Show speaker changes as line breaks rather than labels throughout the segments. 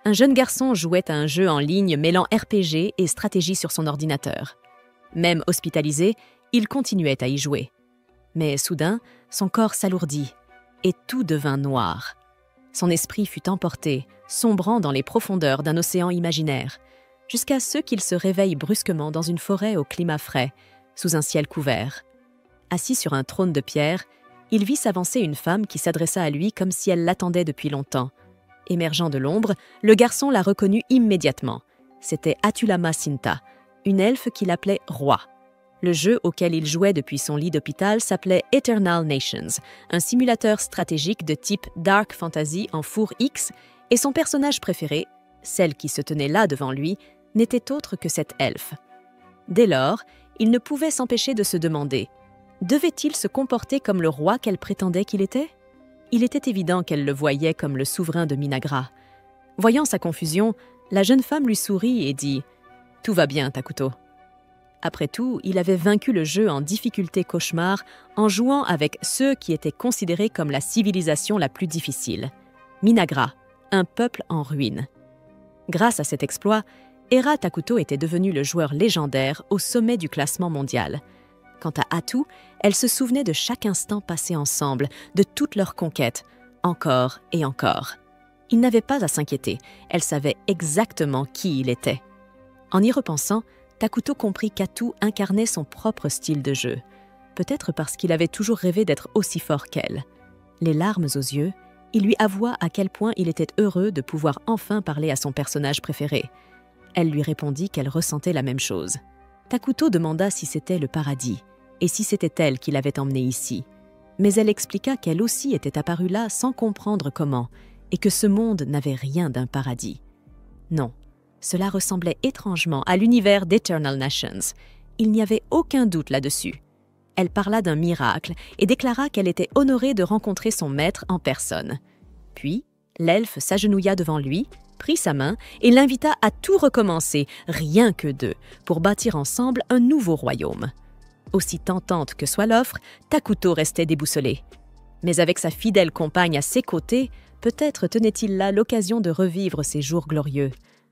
un jeune garçon jouait à un jeu en ligne mêlant RPG et stratégie sur son ordinateur. Même hospitalisé, il continuait à y jouer. Mais soudain, son corps s'alourdit et tout devint noir. Son esprit fut emporté, sombrant dans les profondeurs d'un océan imaginaire, jusqu'à ce qu'il se réveille brusquement dans une forêt au climat frais, sous un ciel couvert. Assis sur un trône de pierre, il vit s'avancer une femme qui s'adressa à lui comme si elle l'attendait depuis longtemps. Émergeant de l'ombre, le garçon la reconnut immédiatement. C'était Atulama Sinta, une elfe qu'il appelait roi. Le jeu auquel il jouait depuis son lit d'hôpital s'appelait Eternal Nations, un simulateur stratégique de type Dark Fantasy en four X, et son personnage préféré, celle qui se tenait là devant lui, n'était autre que cette elfe. Dès lors, il ne pouvait s'empêcher de se demander « Devait-il se comporter comme le roi qu'elle prétendait qu'il était ?» Il était évident qu'elle le voyait comme le souverain de Minagra. Voyant sa confusion, la jeune femme lui sourit et dit « Tout va bien, Takuto. » Après tout, il avait vaincu le jeu en difficulté cauchemar en jouant avec ceux qui étaient considérés comme la civilisation la plus difficile. Minagra, un peuple en ruine. Grâce à cet exploit, Hera Takuto était devenue le joueur légendaire au sommet du classement mondial. Quant à Atu, elle se souvenait de chaque instant passé ensemble, de toutes leurs conquêtes, encore et encore. Il n'avait pas à s'inquiéter, elle savait exactement qui il était. En y repensant, Takuto comprit qu'Atu incarnait son propre style de jeu, peut-être parce qu'il avait toujours rêvé d'être aussi fort qu'elle. Les larmes aux yeux, il lui avoua à quel point il était heureux de pouvoir enfin parler à son personnage préféré. Elle lui répondit qu'elle ressentait la même chose. Takuto demanda si c'était le paradis, et si c'était elle qui l'avait emmenée ici. Mais elle expliqua qu'elle aussi était apparue là sans comprendre comment, et que ce monde n'avait rien d'un paradis. Non. Cela ressemblait étrangement à l'univers d'Eternal Nations. Il n'y avait aucun doute là-dessus. Elle parla d'un miracle et déclara qu'elle était honorée de rencontrer son maître en personne. Puis, l'elfe s'agenouilla devant lui, prit sa main et l'invita à tout recommencer, rien que d'eux, pour bâtir ensemble un nouveau royaume. Aussi tentante que soit l'offre, Takuto restait déboussolé. Mais avec sa fidèle compagne à ses côtés, peut-être tenait-il là l'occasion de revivre ses jours glorieux,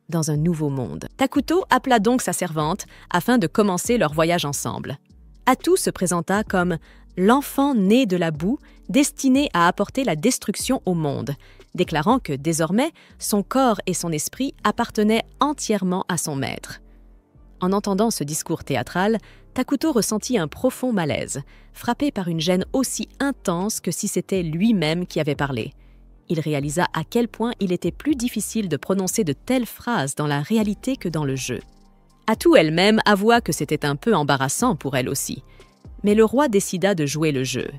dans un nouveau monde. Takuto appela donc sa servante afin de commencer leur voyage ensemble. Atu se présenta comme l'enfant né de la boue destiné à apporter la destruction au monde, déclarant que désormais son corps et son esprit appartenaient entièrement à son maître. En entendant ce discours théâtral, Takuto ressentit un profond malaise, frappé par une gêne aussi intense que si c'était lui-même qui avait parlé. Il réalisa à quel point il était plus difficile de prononcer de telles phrases dans la réalité que dans le jeu. Atu elle-même avoua que c'était un peu embarrassant pour elle aussi. Mais le roi décida de jouer le jeu.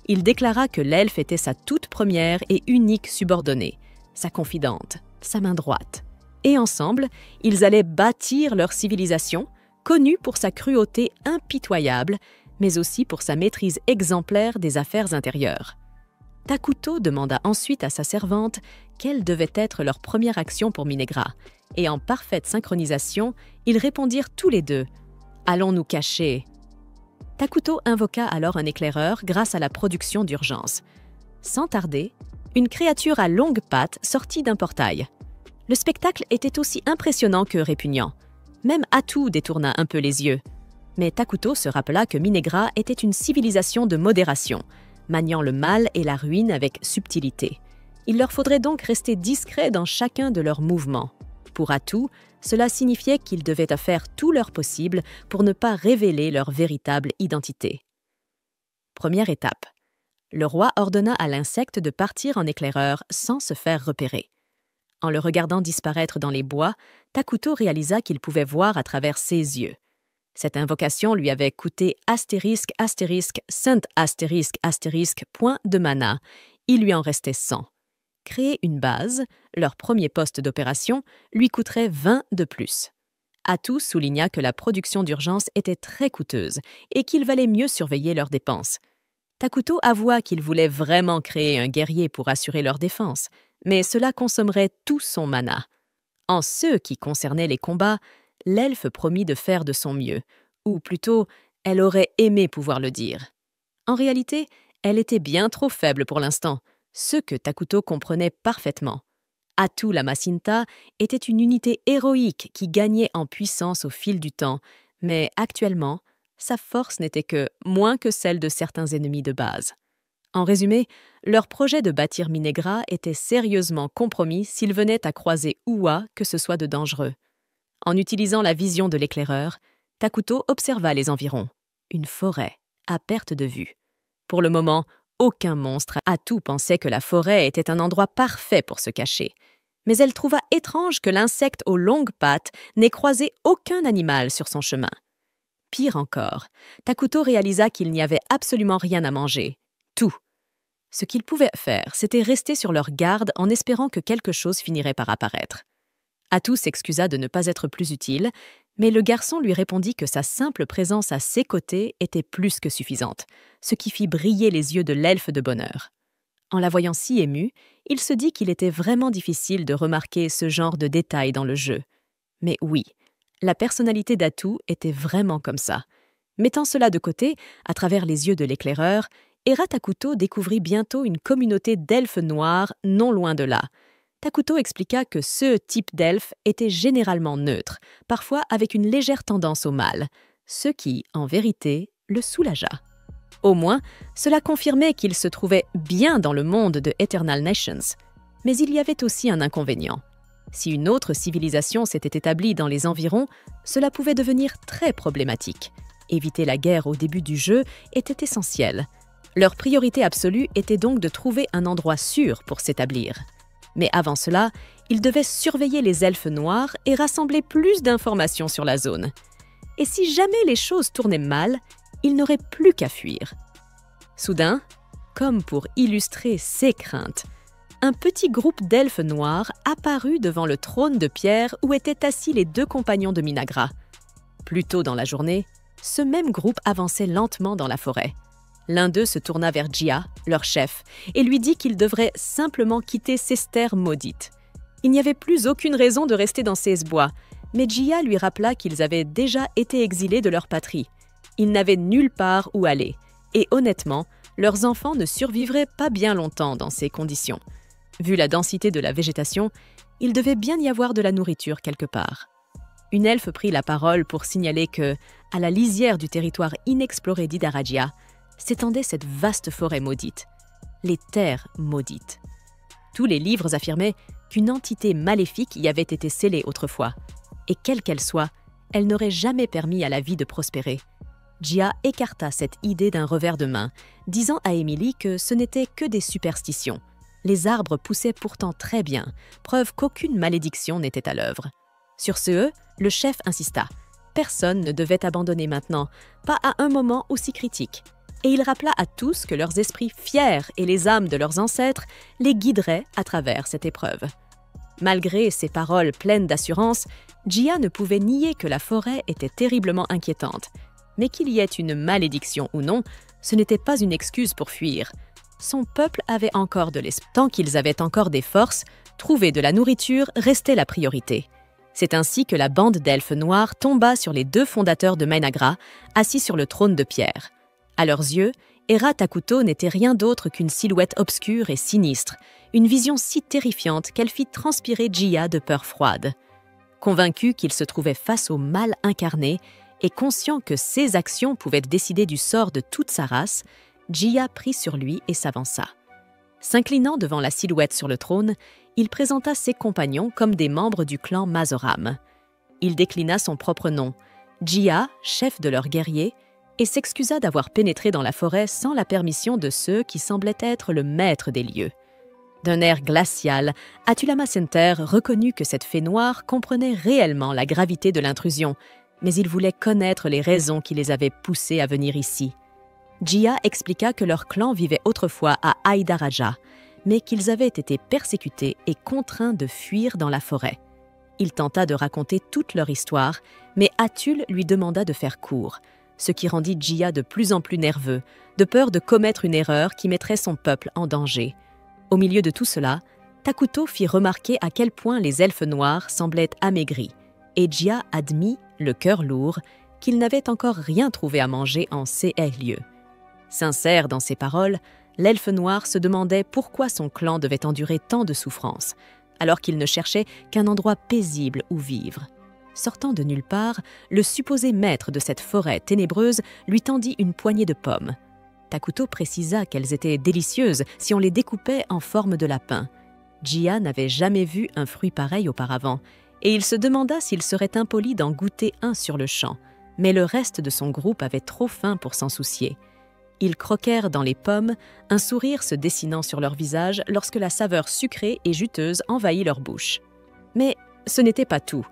Il déclara que l'elfe était sa toute première et unique subordonnée, sa confidente, sa main droite. Et ensemble, ils allaient bâtir leur civilisation, connue pour sa cruauté impitoyable, mais aussi pour sa maîtrise exemplaire des affaires intérieures. Takuto demanda ensuite à sa servante quelle devait être leur première action pour Minagra, et en parfaite synchronisation, ils répondirent tous les deux « Allons nous cacher ». Takuto invoqua alors un éclaireur grâce à la production d'urgence. Sans tarder, une créature à longues pattes sortit d'un portail. Le spectacle était aussi impressionnant que répugnant. Même Atu détourna un peu les yeux. Mais Takuto se rappela que Minagra était une civilisation de modération, maniant le mal et la ruine avec subtilité. Il leur faudrait donc rester discrets dans chacun de leurs mouvements. Pour Atu, cela signifiait qu'ils devaient faire tout leur possible pour ne pas révéler leur véritable identité. Première étape. Le roi ordonna à l'insecte de partir en éclaireur sans se faire repérer. En le regardant disparaître dans les bois, Takuto réalisa qu'il pouvait voir à travers ses yeux. Cette invocation lui avait coûté ***** point de mana. Il lui en restait 100. Créer une base, leur premier poste d'opération, lui coûterait 20 de plus. Atu souligna que la production d'urgence était très coûteuse et qu'il valait mieux surveiller leurs dépenses. Takuto avoua qu'il voulait vraiment créer un guerrier pour assurer leur défense, mais cela consommerait tout son mana. En ce qui concernait les combats, l'elfe promit de faire de son mieux, ou plutôt, elle aurait aimé pouvoir le dire. En réalité, elle était bien trop faible pour l'instant, ce que Takuto comprenait parfaitement. Atu Lamacinta était une unité héroïque qui gagnait en puissance au fil du temps, mais actuellement, sa force n'était que moins que celle de certains ennemis de base. En résumé, leur projet de bâtir Minegra était sérieusement compromis s'ils venaient à croiser Oua que ce soit de dangereux. En utilisant la vision de l'éclaireur, Takuto observa les environs. Une forêt, à perte de vue. Pour le moment, aucun monstre. Atu pensait que la forêt était un endroit parfait pour se cacher. Mais elle trouva étrange que l'insecte aux longues pattes n'ait croisé aucun animal sur son chemin. Pire encore, Takuto réalisa qu'il n'y avait absolument rien à manger. Tout. Ce qu'ils pouvaient faire, c'était rester sur leur garde en espérant que quelque chose finirait par apparaître. Atu s'excusa de ne pas être plus utile, mais le garçon lui répondit que sa simple présence à ses côtés était plus que suffisante, ce qui fit briller les yeux de l'elfe de bonheur. En la voyant si émue, il se dit qu'il était vraiment difficile de remarquer ce genre de détails dans le jeu. Mais oui, la personnalité d'Atu était vraiment comme ça. Mettant cela de côté, à travers les yeux de l'éclaireur, Era Takuto découvrit bientôt une communauté d'elfes noirs non loin de là. Takuto expliqua que ce type d'elfe était généralement neutre, parfois avec une légère tendance au mal, ce qui, en vérité, le soulagea. Au moins, cela confirmait qu'il se trouvait bien dans le monde de Eternal Nations. Mais il y avait aussi un inconvénient. Si une autre civilisation s'était établie dans les environs, cela pouvait devenir très problématique. Éviter la guerre au début du jeu était essentiel. Leur priorité absolue était donc de trouver un endroit sûr pour s'établir. Mais avant cela, ils devaient surveiller les elfes noirs et rassembler plus d'informations sur la zone. Et si jamais les choses tournaient mal, ils n'auraient plus qu'à fuir. Soudain, comme pour illustrer ses craintes, un petit groupe d'elfes noirs apparut devant le trône de pierre où étaient assis les deux compagnons de Minagra. Plus tôt dans la journée, ce même groupe avançait lentement dans la forêt. L'un d'eux se tourna vers Jia, leur chef, et lui dit qu'il devrait simplement quitter ces terres maudites. Il n'y avait plus aucune raison de rester dans ces bois, mais Jia lui rappela qu'ils avaient déjà été exilés de leur patrie. Ils n'avaient nulle part où aller, et honnêtement, leurs enfants ne survivraient pas bien longtemps dans ces conditions. Vu la densité de la végétation, il devait bien y avoir de la nourriture quelque part. Une elfe prit la parole pour signaler que, à la lisière du territoire inexploré d'Hydarajia, s'étendait cette vaste forêt maudite, les terres maudites. Tous les livres affirmaient qu'une entité maléfique y avait été scellée autrefois, et quelle qu'elle soit, elle n'aurait jamais permis à la vie de prospérer. Jia écarta cette idée d'un revers de main, disant à Emily que ce n'était que des superstitions. Les arbres poussaient pourtant très bien, preuve qu'aucune malédiction n'était à l'œuvre. Sur ce, le chef insista. Personne ne devait abandonner maintenant, pas à un moment aussi critique. Et il rappela à tous que leurs esprits fiers et les âmes de leurs ancêtres les guideraient à travers cette épreuve. Malgré ces paroles pleines d'assurance, Jia ne pouvait nier que la forêt était terriblement inquiétante. Mais qu'il y ait une malédiction ou non, ce n'était pas une excuse pour fuir. Son peuple avait encore de l'espoir. Tant qu'ils avaient encore des forces, trouver de la nourriture restait la priorité. C'est ainsi que la bande d'elfes noirs tomba sur les deux fondateurs de Minagra, assis sur le trône de pierre. À leurs yeux, Era Takuto n'était rien d'autre qu'une silhouette obscure et sinistre, une vision si terrifiante qu'elle fit transpirer Jia de peur froide. Convaincu qu'il se trouvait face au mal incarné et conscient que ses actions pouvaient décider du sort de toute sa race, Jia prit sur lui et s'avança. S'inclinant devant la silhouette sur le trône, il présenta ses compagnons comme des membres du clan Mazoram. Il déclina son propre nom, Jia, chef de leurs guerriers, et s'excusa d'avoir pénétré dans la forêt sans la permission de ceux qui semblaient être le maître des lieux. D'un air glacial, Atu Lamacinta reconnut que cette fée noire comprenait réellement la gravité de l'intrusion, mais il voulait connaître les raisons qui les avaient poussés à venir ici. Jia expliqua que leur clan vivait autrefois à Hydarajia, mais qu'ils avaient été persécutés et contraints de fuir dans la forêt. Il tenta de raconter toute leur histoire, mais Atul lui demanda de faire court, ce qui rendit Jia de plus en plus nerveux, de peur de commettre une erreur qui mettrait son peuple en danger. Au milieu de tout cela, Takuto fit remarquer à quel point les elfes noirs semblaient amaigris, et Jia admit, le cœur lourd, qu'il n'avait encore rien trouvé à manger en ces lieux. Sincère dans ses paroles, l'elfe noir se demandait pourquoi son clan devait endurer tant de souffrances, alors qu'il ne cherchait qu'un endroit paisible où vivre. Sortant de nulle part, le supposé maître de cette forêt ténébreuse lui tendit une poignée de pommes. Takuto précisa qu'elles étaient délicieuses si on les découpait en forme de lapin. Jia n'avait jamais vu un fruit pareil auparavant, et il se demanda s'il serait impoli d'en goûter un sur le champ, mais le reste de son groupe avait trop faim pour s'en soucier. Ils croquèrent dans les pommes, un sourire se dessinant sur leur visage lorsque la saveur sucrée et juteuse envahit leur bouche. Mais ce n'était pas tout.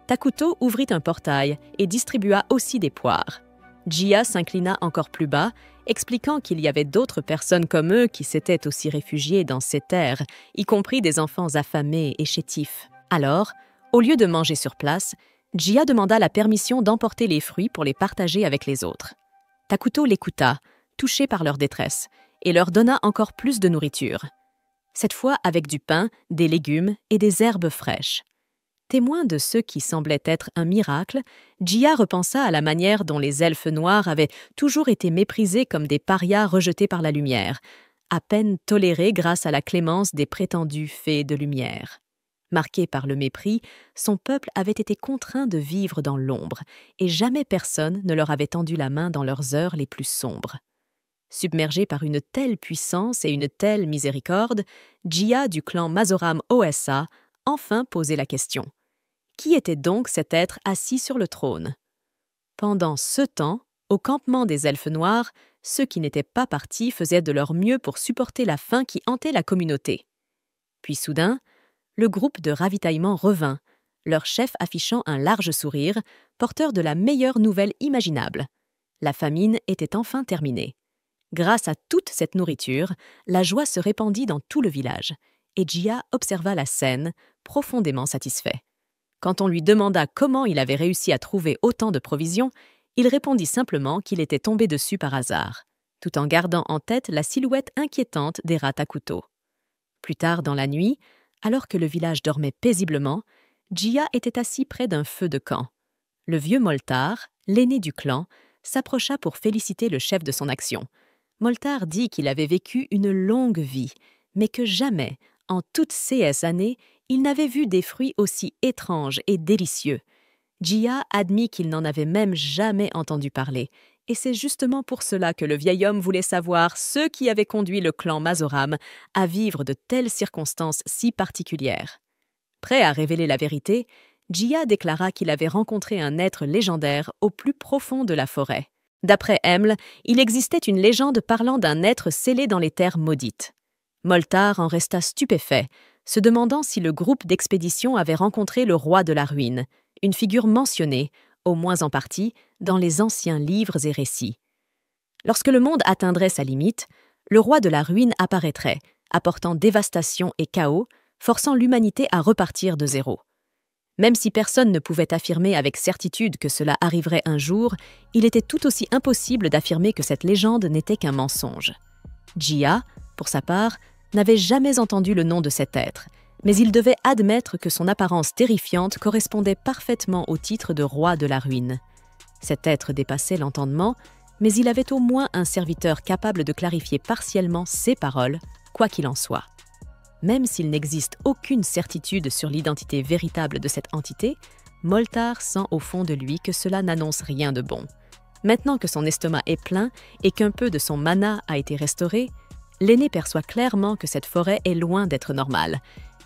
Takuto ouvrit un portail et distribua aussi des poires. Jia s'inclina encore plus bas, expliquant qu'il y avait d'autres personnes comme eux qui s'étaient aussi réfugiées dans ces terres, y compris des enfants affamés et chétifs. Alors, au lieu de manger sur place, Jia demanda la permission d'emporter les fruits pour les partager avec les autres. Takuto l'écouta, touché par leur détresse, et leur donna encore plus de nourriture. Cette fois avec du pain, des légumes et des herbes fraîches. Témoin de ce qui semblait être un miracle, Jia repensa à la manière dont les elfes noirs avaient toujours été méprisés comme des parias rejetés par la lumière, à peine tolérés grâce à la clémence des prétendues fées de lumière. Marqué par le mépris, son peuple avait été contraint de vivre dans l'ombre, et jamais personne ne leur avait tendu la main dans leurs heures les plus sombres. Submergé par une telle puissance et une telle miséricorde, Jia du clan Mazoram Oessa enfin posait la question. Qui était donc cet être assis sur le trône? Pendant ce temps, au campement des elfes noirs, ceux qui n'étaient pas partis faisaient de leur mieux pour supporter la faim qui hantait la communauté. Puis soudain, le groupe de ravitaillement revint, leur chef affichant un large sourire, porteur de la meilleure nouvelle imaginable. La famine était enfin terminée. Grâce à toute cette nourriture, la joie se répandit dans tout le village, et Jia observa la scène, profondément satisfait. Quand on lui demanda comment il avait réussi à trouver autant de provisions, il répondit simplement qu'il était tombé dessus par hasard, tout en gardant en tête la silhouette inquiétante des rats Takuto. Plus tard dans la nuit, alors que le village dormait paisiblement, Jia était assis près d'un feu de camp. Le vieux Moltar, l'aîné du clan, s'approcha pour féliciter le chef de son action. Moltar dit qu'il avait vécu une longue vie, mais que jamais, en toutes ces années, il n'avait vu des fruits aussi étranges et délicieux. Jia admit qu'il n'en avait même jamais entendu parler, et c'est justement pour cela que le vieil homme voulait savoir ce qui avait conduit le clan Mazoram à vivre de telles circonstances si particulières. Prêt à révéler la vérité, Jia déclara qu'il avait rencontré un être légendaire au plus profond de la forêt. D'après Emle, il existait une légende parlant d'un être scellé dans les terres maudites. Moltar en resta stupéfait, se demandant si le groupe d'expédition avait rencontré le roi de la ruine, une figure mentionnée, au moins en partie, dans les anciens livres et récits. Lorsque le monde atteindrait sa limite, le roi de la ruine apparaîtrait, apportant dévastation et chaos, forçant l'humanité à repartir de zéro. Même si personne ne pouvait affirmer avec certitude que cela arriverait un jour, il était tout aussi impossible d'affirmer que cette légende n'était qu'un mensonge. Jia, pour sa part, n'avait jamais entendu le nom de cet être, mais il devait admettre que son apparence terrifiante correspondait parfaitement au titre de roi de la ruine. Cet être dépassait l'entendement, mais il avait au moins un serviteur capable de clarifier partiellement ses paroles, quoi qu'il en soit. Même s'il n'existe aucune certitude sur l'identité véritable de cette entité, Moltar sent au fond de lui que cela n'annonce rien de bon. Maintenant que son estomac est plein et qu'un peu de son mana a été restauré, l'aîné perçoit clairement que cette forêt est loin d'être normale.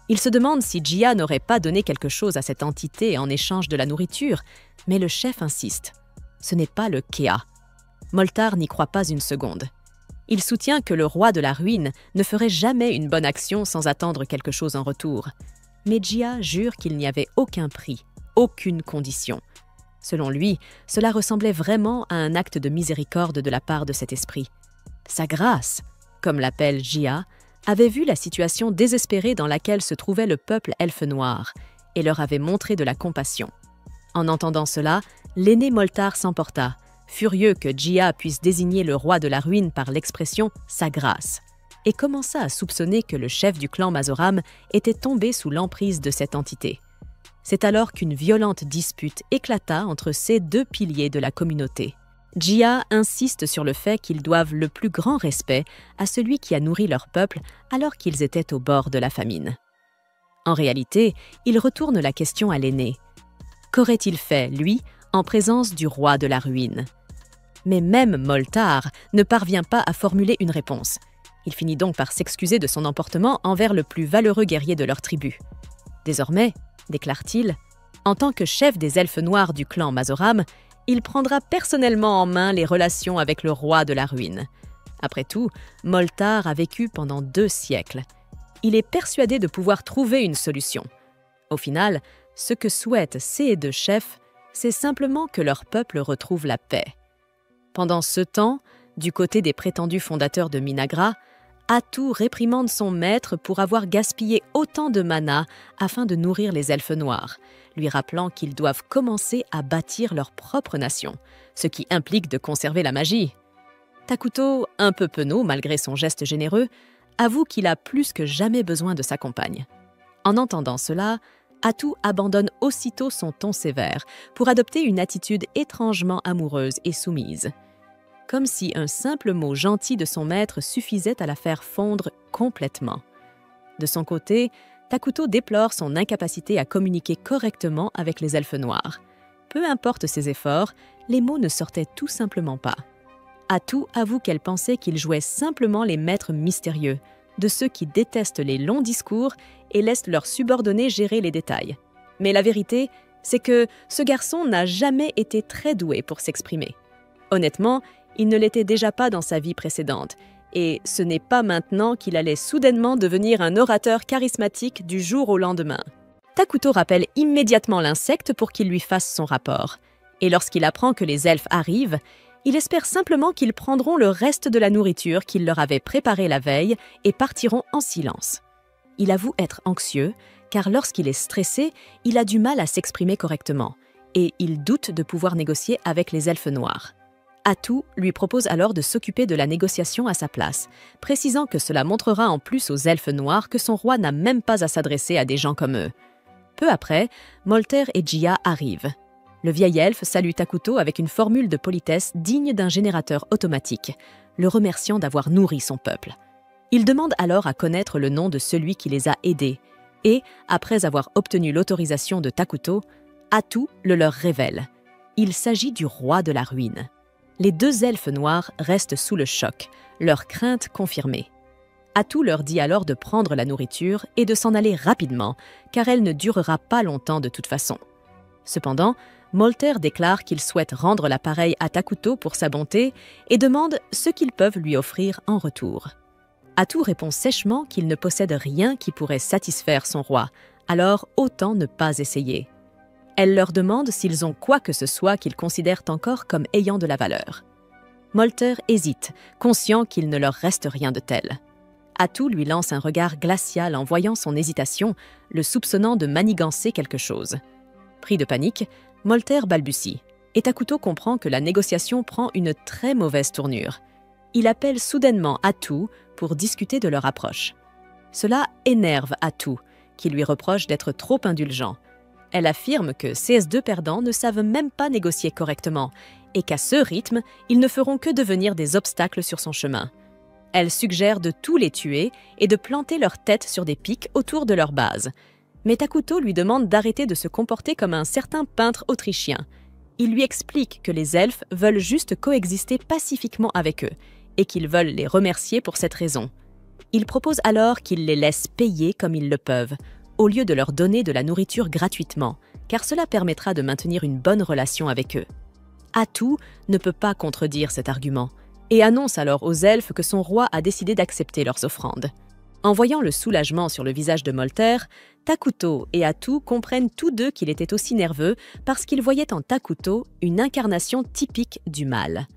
Il se demande si Jia n'aurait pas donné quelque chose à cette entité en échange de la nourriture, mais le chef insiste. Ce n'est pas le Kea. Moltar n'y croit pas une seconde. Il soutient que le roi de la ruine ne ferait jamais une bonne action sans attendre quelque chose en retour. Mais Jia jure qu'il n'y avait aucun prix, aucune condition. Selon lui, cela ressemblait vraiment à un acte de miséricorde de la part de cet esprit. Sa grâce, comme l'appelle Jia, avait vu la situation désespérée dans laquelle se trouvait le peuple elfe noir et leur avait montré de la compassion. En entendant cela, l'aîné Moltar s'emporta, furieux que Jia puisse désigner le roi de la ruine par l'expression « sa grâce », et commença à soupçonner que le chef du clan Mazoram était tombé sous l'emprise de cette entité. C'est alors qu'une violente dispute éclata entre ces deux piliers de la communauté. Jia insiste sur le fait qu'ils doivent le plus grand respect à celui qui a nourri leur peuple alors qu'ils étaient au bord de la famine. En réalité, il retourne la question à l'aîné. Qu'aurait-il fait, lui, en présence du roi de la ruine? Mais même Moltar ne parvient pas à formuler une réponse. Il finit donc par s'excuser de son emportement envers le plus valeureux guerrier de leur tribu. Désormais, déclare-t-il, en tant que chef des elfes noirs du clan Mazoram, il prendra personnellement en main les relations avec le roi de la ruine. Après tout, Moltar a vécu pendant 2 siècles. Il est persuadé de pouvoir trouver une solution. Au final, ce que souhaitent ces 2 chefs, c'est simplement que leur peuple retrouve la paix. Pendant ce temps, du côté des prétendus fondateurs de Minagra, Atu réprimande son maître pour avoir gaspillé autant de mana afin de nourrir les elfes noirs, lui rappelant qu'ils doivent commencer à bâtir leur propre nation, ce qui implique de conserver la magie. Takuto, un peu penaud malgré son geste généreux, avoue qu'il a plus que jamais besoin de sa compagne. En entendant cela, Atu abandonne aussitôt son ton sévère pour adopter une attitude étrangement amoureuse et soumise. Comme si un simple mot gentil de son maître suffisait à la faire fondre complètement. De son côté, Takuto déplore son incapacité à communiquer correctement avec les elfes noirs. Peu importe ses efforts, les mots ne sortaient tout simplement pas. Atu avoue qu'elle pensait qu'il jouait simplement les maîtres mystérieux, de ceux qui détestent les longs discours et laissent leurs subordonnés gérer les détails. Mais la vérité, c'est que ce garçon n'a jamais été très doué pour s'exprimer. Honnêtement, il ne l'était déjà pas dans sa vie précédente, et ce n'est pas maintenant qu'il allait soudainement devenir un orateur charismatique du jour au lendemain. Takuto rappelle immédiatement l'insecte pour qu'il lui fasse son rapport, et lorsqu'il apprend que les elfes arrivent, il espère simplement qu'ils prendront le reste de la nourriture qu'il leur avait préparée la veille et partiront en silence. Il avoue être anxieux, car lorsqu'il est stressé, il a du mal à s'exprimer correctement, et il doute de pouvoir négocier avec les elfes noirs. Atu lui propose alors de s'occuper de la négociation à sa place, précisant que cela montrera en plus aux elfes noirs que son roi n'a même pas à s'adresser à des gens comme eux. Peu après, Molter et Jia arrivent. Le vieil elfe salue Takuto avec une formule de politesse digne d'un générateur automatique, le remerciant d'avoir nourri son peuple. Il demande alors à connaître le nom de celui qui les a aidés, et, après avoir obtenu l'autorisation de Takuto, Atu le leur révèle. Il s'agit du roi de la ruine. Les 2 elfes noirs restent sous le choc, leur crainte confirmée. Atu leur dit alors de prendre la nourriture et de s'en aller rapidement, car elle ne durera pas longtemps de toute façon. Cependant, Molter déclare qu'il souhaite rendre l'appareil à Takuto pour sa bonté et demande ce qu'ils peuvent lui offrir en retour. Atu répond sèchement qu'il ne possède rien qui pourrait satisfaire son roi, alors autant ne pas essayer. Elle leur demande s'ils ont quoi que ce soit qu'ils considèrent encore comme ayant de la valeur. Molter hésite, conscient qu'il ne leur reste rien de tel. Atu lui lance un regard glacial en voyant son hésitation, le soupçonnant de manigancer quelque chose. Pris de panique, Molter balbutie, et Takuto comprend que la négociation prend une très mauvaise tournure. Il appelle soudainement Atu pour discuter de leur approche. Cela énerve Atu, qui lui reproche d'être trop indulgent. Elle affirme que CS2 perdants ne savent même pas négocier correctement et qu'à ce rythme, ils ne feront que devenir des obstacles sur son chemin. Elle suggère de tous les tuer et de planter leur tête sur des pics autour de leur base. Mais Takuto lui demande d'arrêter de se comporter comme un certain peintre autrichien. Il lui explique que les elfes veulent juste coexister pacifiquement avec eux et qu'ils veulent les remercier pour cette raison. Il propose alors qu'ils les laissent payer comme ils le peuvent, au lieu de leur donner de la nourriture gratuitement, car cela permettra de maintenir une bonne relation avec eux. Atu ne peut pas contredire cet argument, et annonce alors aux elfes que son roi a décidé d'accepter leurs offrandes. En voyant le soulagement sur le visage de Molter, Takuto et Atu comprennent tous deux qu'il était aussi nerveux parce qu'ils voyaient en Takuto une incarnation typique du mal.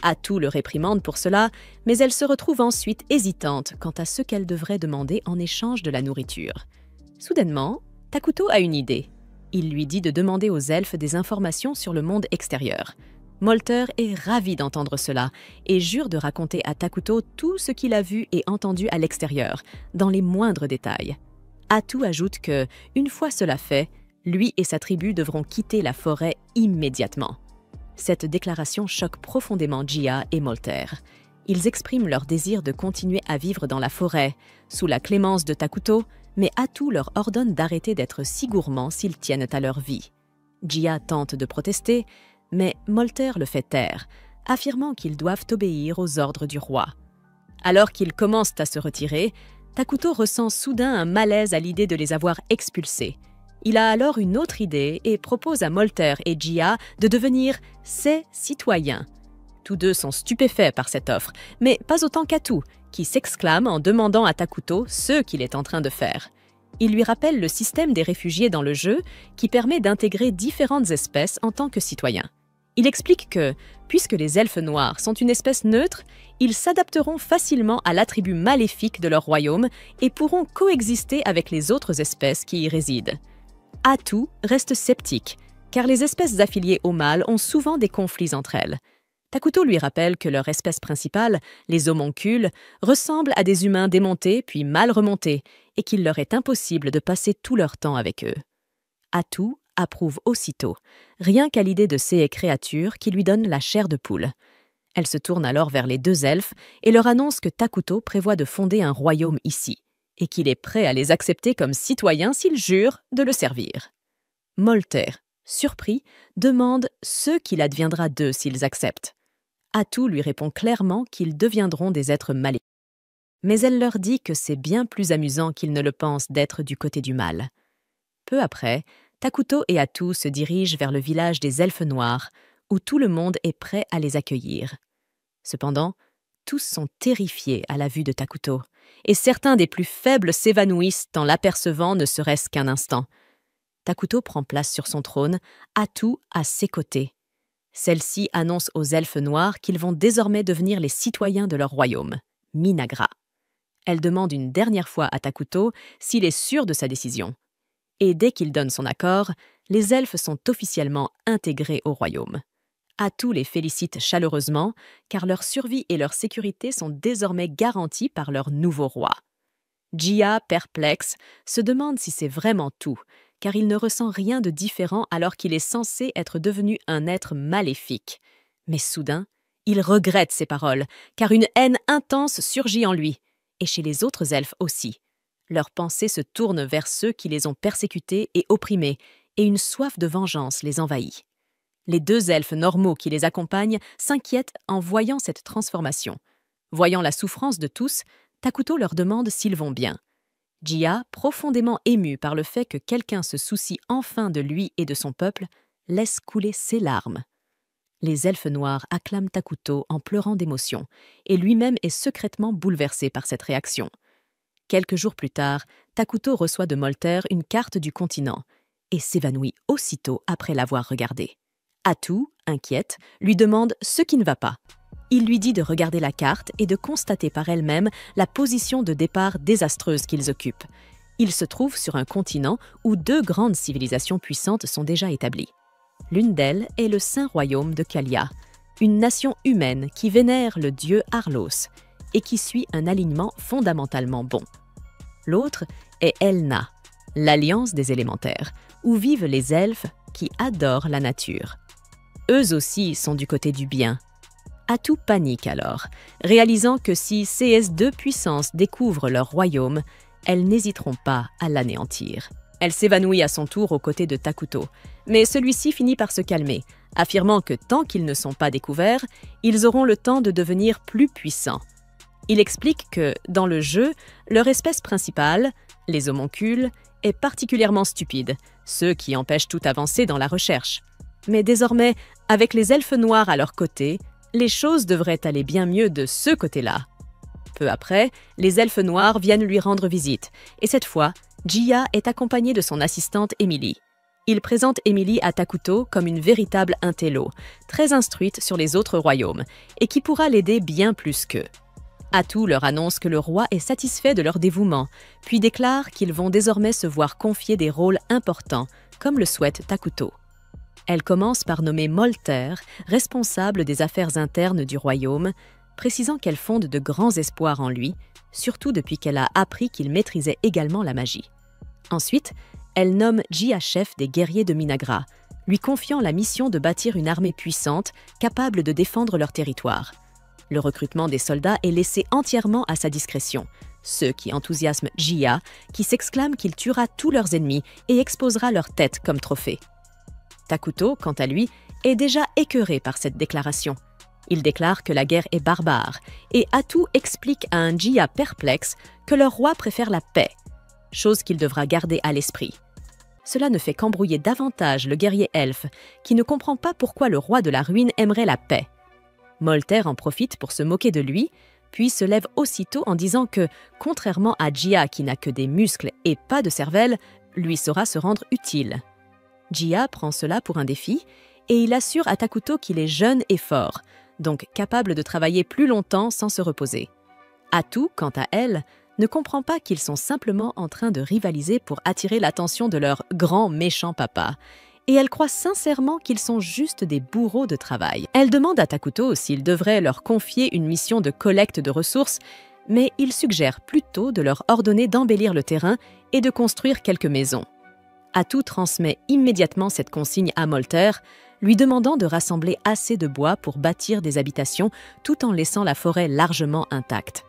Atu le réprimande pour cela, mais elle se retrouve ensuite hésitante quant à ce qu'elle devrait demander en échange de la nourriture. Soudainement, Takuto a une idée. Il lui dit de demander aux elfes des informations sur le monde extérieur. Molter est ravi d'entendre cela et jure de raconter à Takuto tout ce qu'il a vu et entendu à l'extérieur, dans les moindres détails. Atu ajoute que, une fois cela fait, lui et sa tribu devront quitter la forêt immédiatement. Cette déclaration choque profondément Jia et Molter. Ils expriment leur désir de continuer à vivre dans la forêt, sous la clémence de Takuto, mais Atu leur ordonne d'arrêter d'être si gourmands s'ils tiennent à leur vie. Jia tente de protester, mais Molter le fait taire, affirmant qu'ils doivent obéir aux ordres du roi. Alors qu'ils commencent à se retirer, Takuto ressent soudain un malaise à l'idée de les avoir expulsés. Il a alors une autre idée et propose à Molter et Jia de devenir ses citoyens. Tous deux sont stupéfaits par cette offre, mais pas autant qu'Atu, qui s'exclame en demandant à Takuto ce qu'il est en train de faire. Il lui rappelle le système des réfugiés dans le jeu qui permet d'intégrer différentes espèces en tant que citoyens. Il explique que, puisque les elfes noirs sont une espèce neutre, ils s'adapteront facilement à l'attribut maléfique de leur royaume et pourront coexister avec les autres espèces qui y résident. Atu reste sceptique, car les espèces affiliées au mâle ont souvent des conflits entre elles. Takuto lui rappelle que leur espèce principale, les homoncules, ressemble à des humains démontés puis mal remontés et qu'il leur est impossible de passer tout leur temps avec eux. Atu approuve aussitôt, rien qu'à l'idée de ces créatures qui lui donnent la chair de poule. Elle se tourne alors vers les deux elfes et leur annonce que Takuto prévoit de fonder un royaume ici et qu'il est prêt à les accepter comme citoyens s'ils jurent de le servir. Molter, surpris, demande ce qu'il adviendra d'eux s'ils acceptent. Atu lui répond clairement qu'ils deviendront des êtres maléfiques. Mais elle leur dit que c'est bien plus amusant qu'ils ne le pensent d'être du côté du mal. Peu après, Takuto et Atu se dirigent vers le village des elfes noirs, où tout le monde est prêt à les accueillir. Cependant, tous sont terrifiés à la vue de Takuto, et certains des plus faibles s'évanouissent en l'apercevant ne serait-ce qu'un instant. Takuto prend place sur son trône, Atu à ses côtés. Celle-ci annonce aux elfes noirs qu'ils vont désormais devenir les citoyens de leur royaume, Minagra. Elle demande une dernière fois à Takuto s'il est sûr de sa décision. Et dès qu'il donne son accord, les elfes sont officiellement intégrés au royaume. Atu les félicite chaleureusement, car leur survie et leur sécurité sont désormais garanties par leur nouveau roi. Jia, perplexe, se demande si c'est vraiment tout, car il ne ressent rien de différent alors qu'il est censé être devenu un être maléfique. Mais soudain, il regrette ses paroles, car une haine intense surgit en lui, et chez les autres elfes aussi. Leurs pensées se tournent vers ceux qui les ont persécutés et opprimés, et une soif de vengeance les envahit. Les deux elfes normaux qui les accompagnent s'inquiètent en voyant cette transformation. Voyant la souffrance de tous, Takuto leur demande s'ils vont bien. Jia, profondément ému par le fait que quelqu'un se soucie enfin de lui et de son peuple, laisse couler ses larmes. Les elfes noirs acclament Takuto en pleurant d'émotion, et lui-même est secrètement bouleversé par cette réaction. Quelques jours plus tard, Takuto reçoit de Molter une carte du continent et s'évanouit aussitôt après l'avoir regardée. Atu, inquiète, lui demande ce qui ne va pas. Il lui dit de regarder la carte et de constater par elle-même la position de départ désastreuse qu'ils occupent. Ils se trouvent sur un continent où deux grandes civilisations puissantes sont déjà établies. L'une d'elles est le Saint Royaume de Kalia, une nation humaine qui vénère le dieu Arlos et qui suit un alignement fondamentalement bon. L'autre est Elna, l'Alliance des élémentaires, où vivent les elfes qui adorent la nature. Eux aussi sont du côté du bien. Atu panique alors, réalisant que si ces deux puissances découvrent leur royaume, elles n'hésiteront pas à l'anéantir. Elle s'évanouit à son tour aux côtés de Takuto, mais celui-ci finit par se calmer, affirmant que tant qu'ils ne sont pas découverts, ils auront le temps de devenir plus puissants. Il explique que, dans le jeu, leur espèce principale, les homoncules, est particulièrement stupide, ce qui empêche toute avancée dans la recherche. Mais désormais, avec les elfes noirs à leur côté, les choses devraient aller bien mieux de ce côté-là. Peu après, les elfes noirs viennent lui rendre visite, et cette fois, Jia est accompagnée de son assistante Emily. Il présente Emily à Takuto comme une véritable intello, très instruite sur les autres royaumes, et qui pourra l'aider bien plus qu'eux. Atu leur annonce que le roi est satisfait de leur dévouement, puis déclare qu'ils vont désormais se voir confier des rôles importants, comme le souhaite Takuto. Elle commence par nommer Molter, responsable des affaires internes du royaume, précisant qu'elle fonde de grands espoirs en lui, surtout depuis qu'elle a appris qu'il maîtrisait également la magie. Ensuite, elle nomme Jia chef des guerriers de Minagra, lui confiant la mission de bâtir une armée puissante capable de défendre leur territoire. Le recrutement des soldats est laissé entièrement à sa discrétion, ce qui enthousiasme Jia, qui s'exclame qu'il tuera tous leurs ennemis et exposera leur tête comme trophée. Takuto, quant à lui, est déjà écœuré par cette déclaration. Il déclare que la guerre est barbare, et Atu explique à un Jia perplexe que leur roi préfère la paix, chose qu'il devra garder à l'esprit. Cela ne fait qu'embrouiller davantage le guerrier elfe, qui ne comprend pas pourquoi le roi de la ruine aimerait la paix. Molter en profite pour se moquer de lui, puis se lève aussitôt en disant que, contrairement à Jia qui n'a que des muscles et pas de cervelle, lui saura se rendre utile. Jia prend cela pour un défi, et il assure à Takuto qu'il est jeune et fort, donc capable de travailler plus longtemps sans se reposer. Atu, quant à elle, ne comprend pas qu'ils sont simplement en train de rivaliser pour attirer l'attention de leur grand méchant papa, et elle croit sincèrement qu'ils sont juste des bourreaux de travail. Elle demande à Takuto s'il devrait leur confier une mission de collecte de ressources, mais il suggère plutôt de leur ordonner d'embellir le terrain et de construire quelques maisons. Atu transmet immédiatement cette consigne à Molter, lui demandant de rassembler assez de bois pour bâtir des habitations tout en laissant la forêt largement intacte.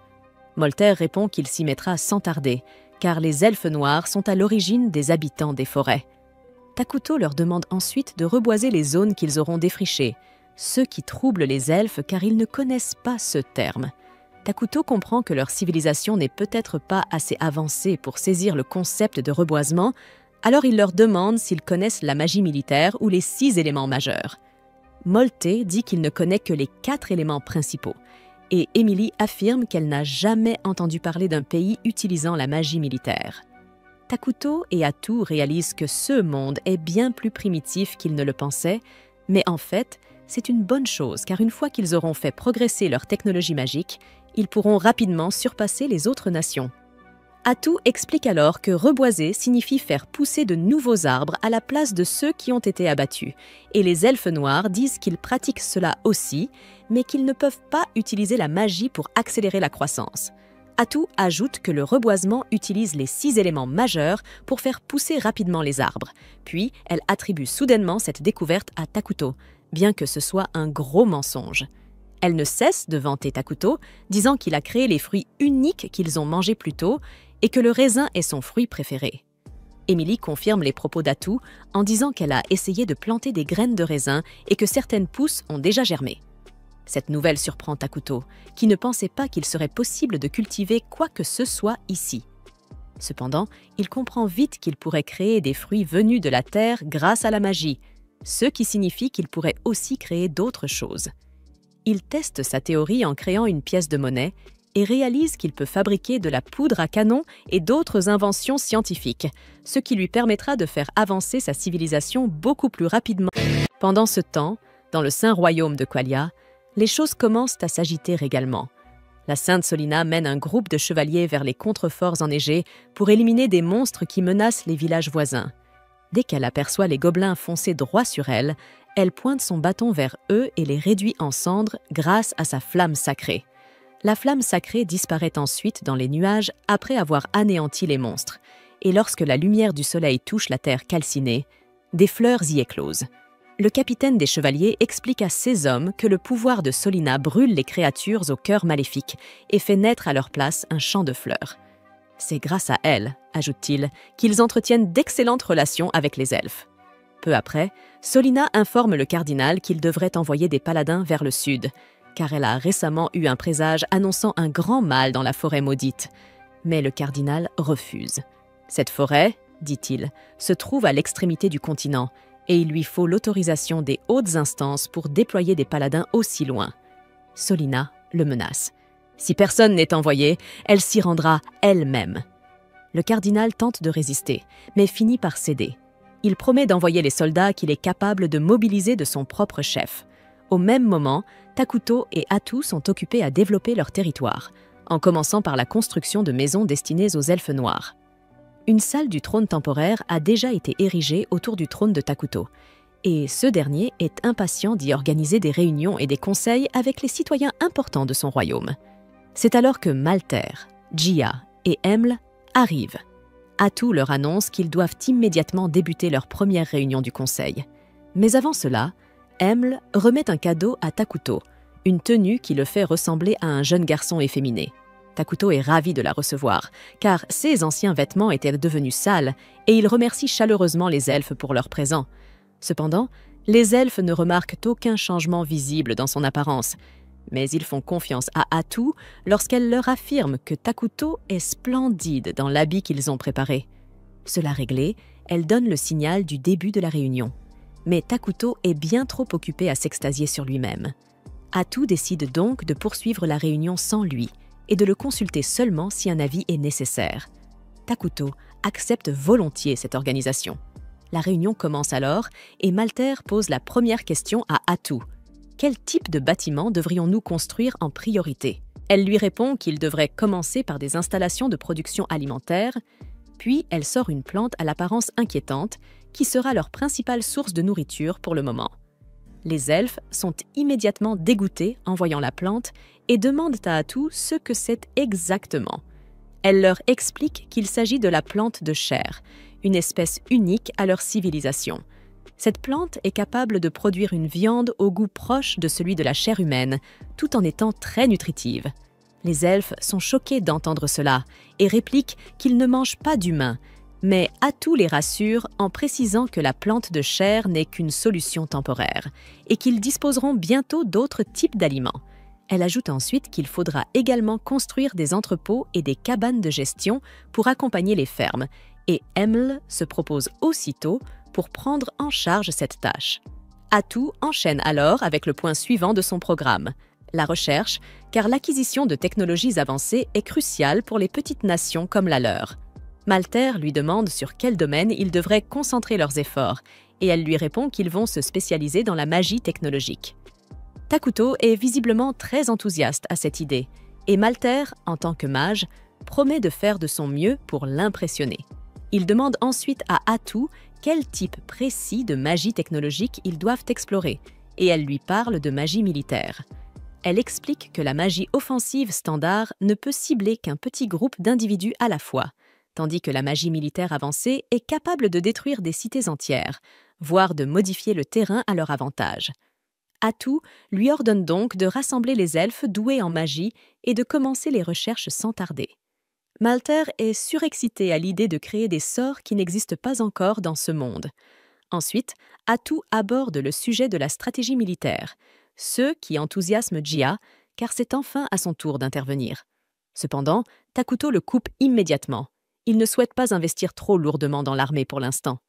Molter répond qu'il s'y mettra sans tarder, car les elfes noirs sont à l'origine des habitants des forêts. Takuto leur demande ensuite de reboiser les zones qu'ils auront défrichées, ce qui trouble les elfes car ils ne connaissent pas ce terme. Takuto comprend que leur civilisation n'est peut-être pas assez avancée pour saisir le concept de reboisement, alors il leur demande s'ils connaissent la magie militaire ou les 6 éléments majeurs. Molter dit qu'il ne connaît que les 4 éléments principaux, et Emily affirme qu'elle n'a jamais entendu parler d'un pays utilisant la magie militaire. Takuto et Atu réalisent que ce monde est bien plus primitif qu'ils ne le pensaient, mais en fait, c'est une bonne chose car une fois qu'ils auront fait progresser leur technologie magique, ils pourront rapidement surpasser les autres nations. Atu explique alors que reboiser signifie faire pousser de nouveaux arbres à la place de ceux qui ont été abattus, et les elfes noirs disent qu'ils pratiquent cela aussi, mais qu'ils ne peuvent pas utiliser la magie pour accélérer la croissance. Atu ajoute que le reboisement utilise les 6 éléments majeurs pour faire pousser rapidement les arbres, puis elle attribue soudainement cette découverte à Takuto, bien que ce soit un gros mensonge. Elle ne cesse de vanter Takuto, disant qu'il a créé les fruits uniques qu'ils ont mangés plus tôt et que le raisin est son fruit préféré. Emily confirme les propos d'Atu en disant qu'elle a essayé de planter des graines de raisin et que certaines pousses ont déjà germé. Cette nouvelle surprend Takuto, qui ne pensait pas qu'il serait possible de cultiver quoi que ce soit ici. Cependant, il comprend vite qu'il pourrait créer des fruits venus de la terre grâce à la magie, ce qui signifie qu'il pourrait aussi créer d'autres choses. Il teste sa théorie en créant une pièce de monnaie et réalise qu'il peut fabriquer de la poudre à canon et d'autres inventions scientifiques, ce qui lui permettra de faire avancer sa civilisation beaucoup plus rapidement. Pendant ce temps, dans le saint royaume de Qualia, les choses commencent à s'agiter également. La Sainte Solina mène un groupe de chevaliers vers les contreforts enneigés pour éliminer des monstres qui menacent les villages voisins. Dès qu'elle aperçoit les gobelins foncer droit sur elle, elle pointe son bâton vers eux et les réduit en cendres grâce à sa flamme sacrée. La flamme sacrée disparaît ensuite dans les nuages après avoir anéanti les monstres, et lorsque la lumière du soleil touche la terre calcinée, des fleurs y éclosent. Le capitaine des chevaliers explique à ses hommes que le pouvoir de Solina brûle les créatures au cœur maléfique et fait naître à leur place un champ de fleurs. C'est grâce à elle, ajoute-t-il, qu'ils entretiennent d'excellentes relations avec les elfes. Peu après, Solina informe le cardinal qu'il devrait envoyer des paladins vers le sud, car elle a récemment eu un présage annonçant un grand mal dans la forêt maudite. Mais le cardinal refuse. Cette forêt, dit-il, se trouve à l'extrémité du continent, et il lui faut l'autorisation des hautes instances pour déployer des paladins aussi loin. Solina le menace. Si personne n'est envoyé, elle s'y rendra elle-même. Le cardinal tente de résister, mais finit par céder. Il promet d'envoyer les soldats qu'il est capable de mobiliser de son propre chef. Au même moment, Takuto et Atu sont occupés à développer leur territoire, en commençant par la construction de maisons destinées aux elfes noirs. Une salle du trône temporaire a déjà été érigée autour du trône de Takuto, et ce dernier est impatient d'y organiser des réunions et des conseils avec les citoyens importants de son royaume. C'est alors que Malter, Jia et Emle arrivent. Atu leur annonce qu'ils doivent immédiatement débuter leur première réunion du conseil. Mais avant cela, Emle remet un cadeau à Takuto, une tenue qui le fait ressembler à un jeune garçon efféminé. Takuto est ravi de la recevoir, car ses anciens vêtements étaient devenus sales et il remercie chaleureusement les elfes pour leur présent. Cependant, les elfes ne remarquent aucun changement visible dans son apparence, mais ils font confiance à Atu lorsqu'elle leur affirme que Takuto est splendide dans l'habit qu'ils ont préparé. Cela réglé, elle donne le signal du début de la réunion. Mais Takuto est bien trop occupé à s'extasier sur lui-même. Atu décide donc de poursuivre la réunion sans lui et de le consulter seulement si un avis est nécessaire. Takuto accepte volontiers cette organisation. La réunion commence alors et Malter pose la première question à Atu. Quel type de bâtiment devrions-nous construire en priorité? Elle lui répond qu'il devrait commencer par des installations de production alimentaire, puis elle sort une plante à l'apparence inquiétante qui sera leur principale source de nourriture pour le moment. Les elfes sont immédiatement dégoûtés en voyant la plante et demandent à Atu ce que c'est exactement. Elle leur explique qu'il s'agit de la plante de chair, une espèce unique à leur civilisation. Cette plante est capable de produire une viande au goût proche de celui de la chair humaine, tout en étant très nutritive. Les elfes sont choqués d'entendre cela et répliquent qu'ils ne mangent pas d'humains, mais Atu les rassure en précisant que la plante de chair n'est qu'une solution temporaire et qu'ils disposeront bientôt d'autres types d'aliments. Elle ajoute ensuite qu'il faudra également construire des entrepôts et des cabanes de gestion pour accompagner les fermes, et Emil se propose aussitôt pour prendre en charge cette tâche. Atu enchaîne alors avec le point suivant de son programme, la recherche, car l'acquisition de technologies avancées est cruciale pour les petites nations comme la leur. Malter lui demande sur quel domaine ils devraient concentrer leurs efforts, et elle lui répond qu'ils vont se spécialiser dans la magie technologique. Takuto est visiblement très enthousiaste à cette idée, et Malter, en tant que mage, promet de faire de son mieux pour l'impressionner. Il demande ensuite à Atu quel type précis de magie technologique ils doivent explorer, et elle lui parle de magie militaire. Elle explique que la magie offensive standard ne peut cibler qu'un petit groupe d'individus à la fois, tandis que la magie militaire avancée est capable de détruire des cités entières, voire de modifier le terrain à leur avantage. Atu lui ordonne donc de rassembler les elfes doués en magie et de commencer les recherches sans tarder. Malter est surexcité à l'idée de créer des sorts qui n'existent pas encore dans ce monde. Ensuite, Atu aborde le sujet de la stratégie militaire, ce qui enthousiasme Jia, car c'est enfin à son tour d'intervenir. Cependant, Takuto le coupe immédiatement. Il ne souhaite pas investir trop lourdement dans l'armée pour l'instant.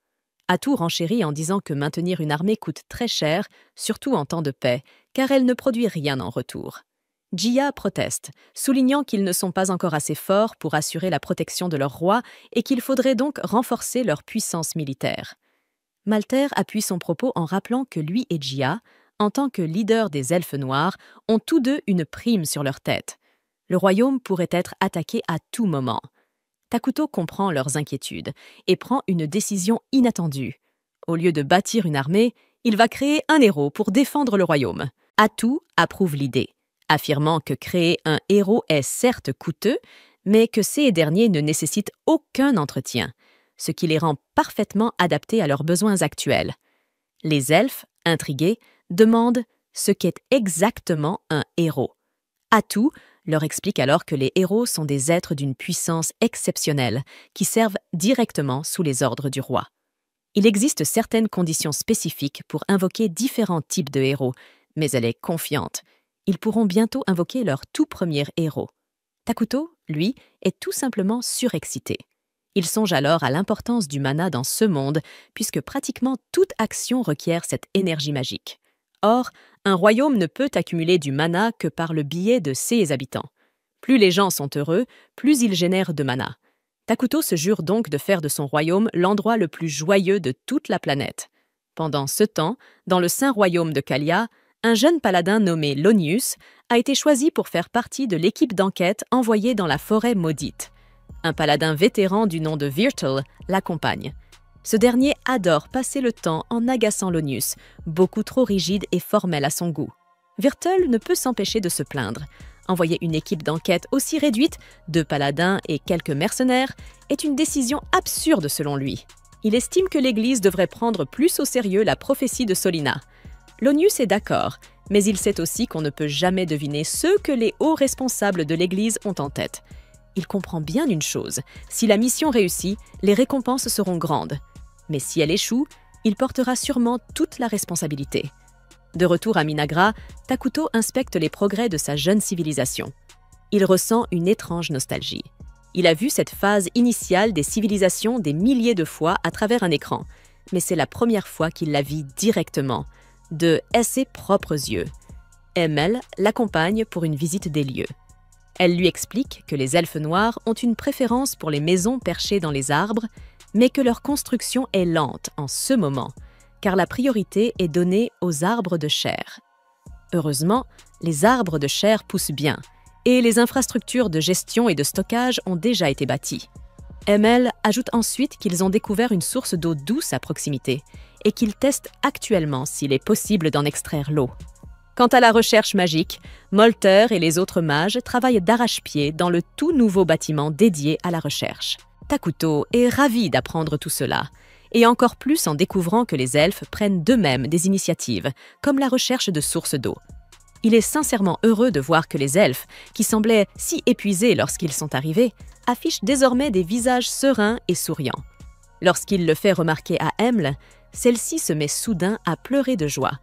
Atu renchérit en disant que maintenir une armée coûte très cher, surtout en temps de paix, car elle ne produit rien en retour. Jia proteste, soulignant qu'ils ne sont pas encore assez forts pour assurer la protection de leur roi et qu'il faudrait donc renforcer leur puissance militaire. Malter appuie son propos en rappelant que lui et Jia, en tant que leaders des elfes noirs, ont tous deux une prime sur leur tête. Le royaume pourrait être attaqué à tout moment. Takuto comprend leurs inquiétudes et prend une décision inattendue. Au lieu de bâtir une armée, il va créer un héros pour défendre le royaume. Atu approuve l'idée, affirmant que créer un héros est certes coûteux, mais que ces derniers ne nécessitent aucun entretien, ce qui les rend parfaitement adaptés à leurs besoins actuels. Les elfes, intrigués, demandent ce qu'est exactement un héros. Atu leur explique alors que les héros sont des êtres d'une puissance exceptionnelle qui servent directement sous les ordres du roi. Il existe certaines conditions spécifiques pour invoquer différents types de héros, mais elle est confiante. Ils pourront bientôt invoquer leur tout premier héros. Takuto, lui, est tout simplement surexcité. Il songe alors à l'importance du mana dans ce monde, puisque pratiquement toute action requiert cette énergie magique. Or, un royaume ne peut accumuler du mana que par le biais de ses habitants. Plus les gens sont heureux, plus ils génèrent de mana. Takuto se jure donc de faire de son royaume l'endroit le plus joyeux de toute la planète. Pendant ce temps, dans le saint royaume de Kalia, un jeune paladin nommé Lonius a été choisi pour faire partie de l'équipe d'enquête envoyée dans la forêt maudite. Un paladin vétéran du nom de Virtel l'accompagne. Ce dernier adore passer le temps en agaçant Lonius, beaucoup trop rigide et formel à son goût. Virtel ne peut s'empêcher de se plaindre. Envoyer une équipe d'enquête aussi réduite, 2 paladins et quelques mercenaires, est une décision absurde selon lui. Il estime que l'Église devrait prendre plus au sérieux la prophétie de Solina. Lonius est d'accord, Mais il sait aussi qu'on ne peut jamais deviner ce que les hauts responsables de l'Église ont en tête. Il comprend bien une chose, si la mission réussit, les récompenses seront grandes. Mais si elle échoue, il portera sûrement toute la responsabilité. De retour à Minagra, Takuto inspecte les progrès de sa jeune civilisation. Il ressent une étrange nostalgie. Il a vu cette phase initiale des civilisations des milliers de fois à travers un écran, mais c'est la première fois qu'il la vit directement, de ses propres yeux. Emel l'accompagne pour une visite des lieux. Elle lui explique que les elfes noirs ont une préférence pour les maisons perchées dans les arbres, mais que leur construction est lente en ce moment, car la priorité est donnée aux arbres de chair. Heureusement, les arbres de chair poussent bien, et les infrastructures de gestion et de stockage ont déjà été bâties. Emel ajoute ensuite qu'ils ont découvert une source d'eau douce à proximité et qu'ils testent actuellement s'il est possible d'en extraire l'eau. Quant à la recherche magique, Molter et les autres mages travaillent d'arrache-pied dans le tout nouveau bâtiment dédié à la recherche. Takuto est ravi d'apprendre tout cela, et encore plus en découvrant que les elfes prennent d'eux-mêmes des initiatives, comme la recherche de sources d'eau. Il est sincèrement heureux de voir que les elfes, qui semblaient si épuisés lorsqu'ils sont arrivés, affichent désormais des visages sereins et souriants. Lorsqu'il le fait remarquer à Emle, celle-ci se met soudain à pleurer de joie.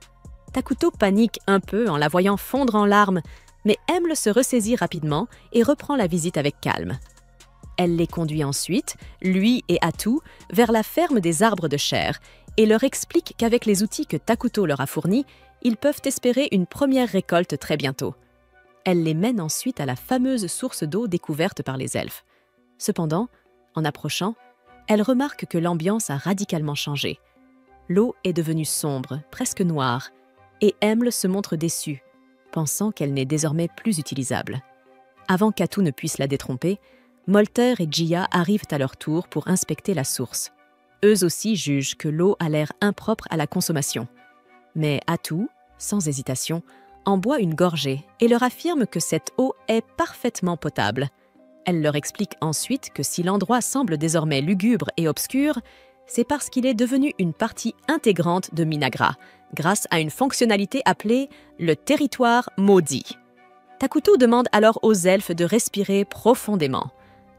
Takuto panique un peu en la voyant fondre en larmes, mais Emle se ressaisit rapidement et reprend la visite avec calme. Elle les conduit ensuite, lui et Atu, vers la ferme des arbres de chair et leur explique qu'avec les outils que Takuto leur a fournis, ils peuvent espérer une première récolte très bientôt. Elle les mène ensuite à la fameuse source d'eau découverte par les elfes. Cependant, en approchant, elle remarque que l'ambiance a radicalement changé. L'eau est devenue sombre, presque noire, et Emle se montre déçue, pensant qu'elle n'est désormais plus utilisable. Avant qu'Atu ne puisse la détromper, Molter et Jia arrivent à leur tour pour inspecter la source. Eux aussi jugent que l'eau a l'air impropre à la consommation. Mais Atu, sans hésitation, en boit une gorgée et leur affirme que cette eau est parfaitement potable. Elle leur explique ensuite que si l'endroit semble désormais lugubre et obscur, c'est parce qu'il est devenu une partie intégrante de Minagra, grâce à une fonctionnalité appelée le territoire maudit. Takuto demande alors aux elfes de respirer profondément.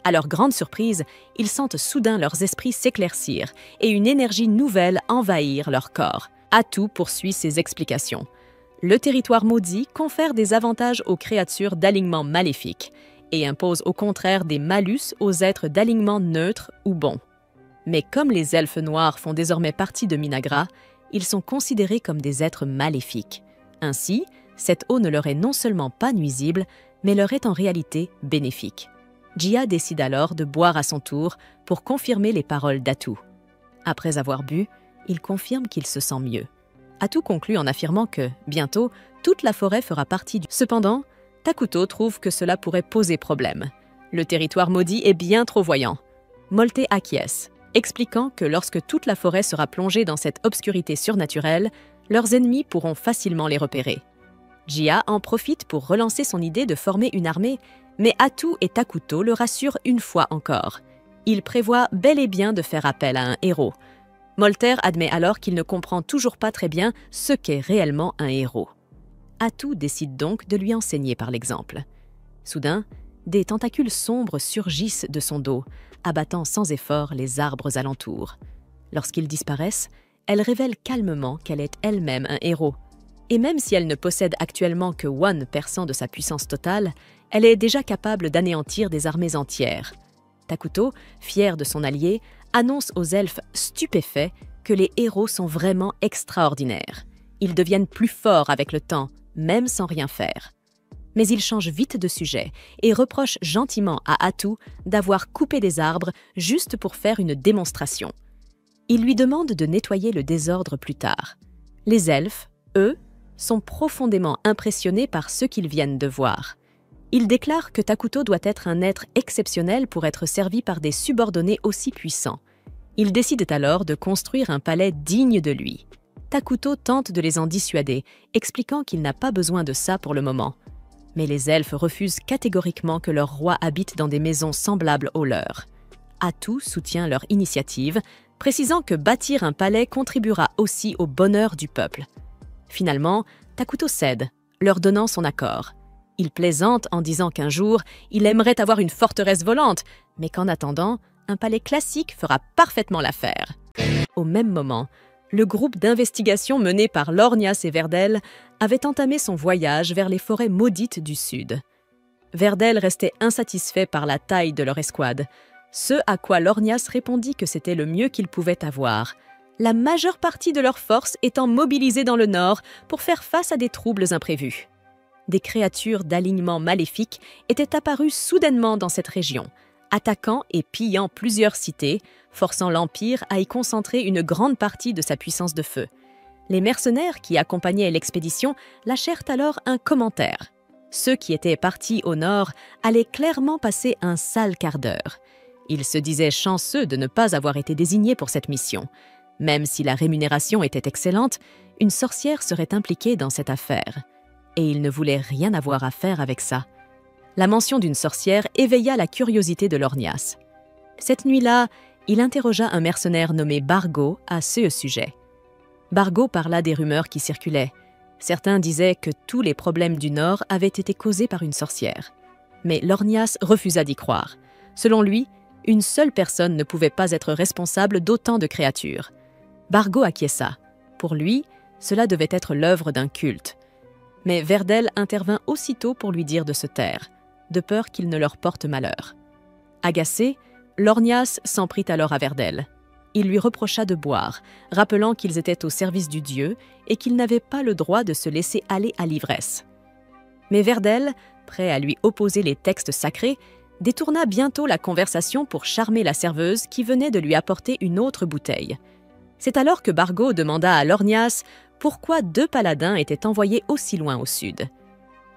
À leur grande surprise, ils sentent soudain leurs esprits s'éclaircir et une énergie nouvelle envahir leur corps. Atu poursuit ses explications. Le territoire maudit confère des avantages aux créatures d'alignement maléfique et impose au contraire des malus aux êtres d'alignement neutre ou bon. Mais comme les elfes noirs font désormais partie de Minagra, ils sont considérés comme des êtres maléfiques. Ainsi, cette eau ne leur est non seulement pas nuisible, mais leur est en réalité bénéfique. Jia décide alors de boire à son tour pour confirmer les paroles d'Atu. Après avoir bu, il confirme qu'il se sent mieux. Atu conclut en affirmant que, bientôt, toute la forêt fera partie du... Cependant, Takuto trouve que cela pourrait poser problème. Le territoire maudit est bien trop voyant. Molte acquiesce, expliquant que lorsque toute la forêt sera plongée dans cette obscurité surnaturelle, leurs ennemis pourront facilement les repérer. Jia en profite pour relancer son idée de former une armée, mais Atu et Takuto le rassurent une fois encore. Ils prévoient bel et bien de faire appel à un héros. Molter admet alors qu'il ne comprend toujours pas très bien ce qu'est réellement un héros. Atu décide donc de lui enseigner par l'exemple. Soudain, des tentacules sombres surgissent de son dos, abattant sans effort les arbres alentours. Lorsqu'ils disparaissent, elle révèle calmement qu'elle est elle-même un héros. Et même si elle ne possède actuellement que 1% de sa puissance totale, elle est déjà capable d'anéantir des armées entières. Takuto, fier de son allié, annonce aux elfes stupéfaits que les héros sont vraiment extraordinaires. Ils deviennent plus forts avec le temps, même sans rien faire. Mais il change vite de sujet et reproche gentiment à Atu d'avoir coupé des arbres juste pour faire une démonstration. Il lui demande de nettoyer le désordre plus tard. Les elfes, eux, sont profondément impressionnés par ce qu'ils viennent de voir. Ils déclarent que Takuto doit être un être exceptionnel pour être servi par des subordonnés aussi puissants. Ils décident alors de construire un palais digne de lui. Takuto tente de les en dissuader, expliquant qu'il n'a pas besoin de ça pour le moment. Mais les elfes refusent catégoriquement que leur roi habite dans des maisons semblables aux leurs. Atu soutient leur initiative, précisant que bâtir un palais contribuera aussi au bonheur du peuple. Finalement, Takuto cède, leur donnant son accord. Il plaisante en disant qu'un jour, il aimerait avoir une forteresse volante, mais qu'en attendant, un palais classique fera parfaitement l'affaire. Au même moment, le groupe d'investigation mené par Lornias et Verdel avait entamé son voyage vers les forêts maudites du sud. Verdel restait insatisfait par la taille de leur escouade, ce à quoi Lornias répondit que c'était le mieux qu'ils pouvaient avoir, la majeure partie de leurs forces étant mobilisée dans le nord pour faire face à des troubles imprévus. Des créatures d'alignement maléfique étaient apparues soudainement dans cette région, attaquant et pillant plusieurs cités, forçant l'Empire à y concentrer une grande partie de sa puissance de feu. Les mercenaires qui accompagnaient l'expédition lâchèrent alors un commentaire. Ceux qui étaient partis au nord allaient clairement passer un sale quart d'heure. Ils se disaient chanceux de ne pas avoir été désignés pour cette mission. Même si la rémunération était excellente, une sorcière serait impliquée dans cette affaire. Et ils ne voulaient rien avoir à faire avec ça. La mention d'une sorcière éveilla la curiosité de Lornias. Cette nuit-là, il interrogea un mercenaire nommé Bargo à ce sujet. Bargo parla des rumeurs qui circulaient. Certains disaient que tous les problèmes du Nord avaient été causés par une sorcière. Mais Lornias refusa d'y croire. Selon lui, une seule personne ne pouvait pas être responsable d'autant de créatures. Bargo acquiesça. Pour lui, cela devait être l'œuvre d'un culte. Mais Verdel intervint aussitôt pour lui dire de se taire, de peur qu'il ne leur porte malheur. Agacé, Lornias s'en prit alors à Verdel. Il lui reprocha de boire, rappelant qu'ils étaient au service du dieu et qu'ils n'avaient pas le droit de se laisser aller à l'ivresse. Mais Verdel, prêt à lui opposer les textes sacrés, détourna bientôt la conversation pour charmer la serveuse qui venait de lui apporter une autre bouteille. C'est alors que Bargo demanda à Lornias pourquoi 2 paladins étaient envoyés aussi loin au sud.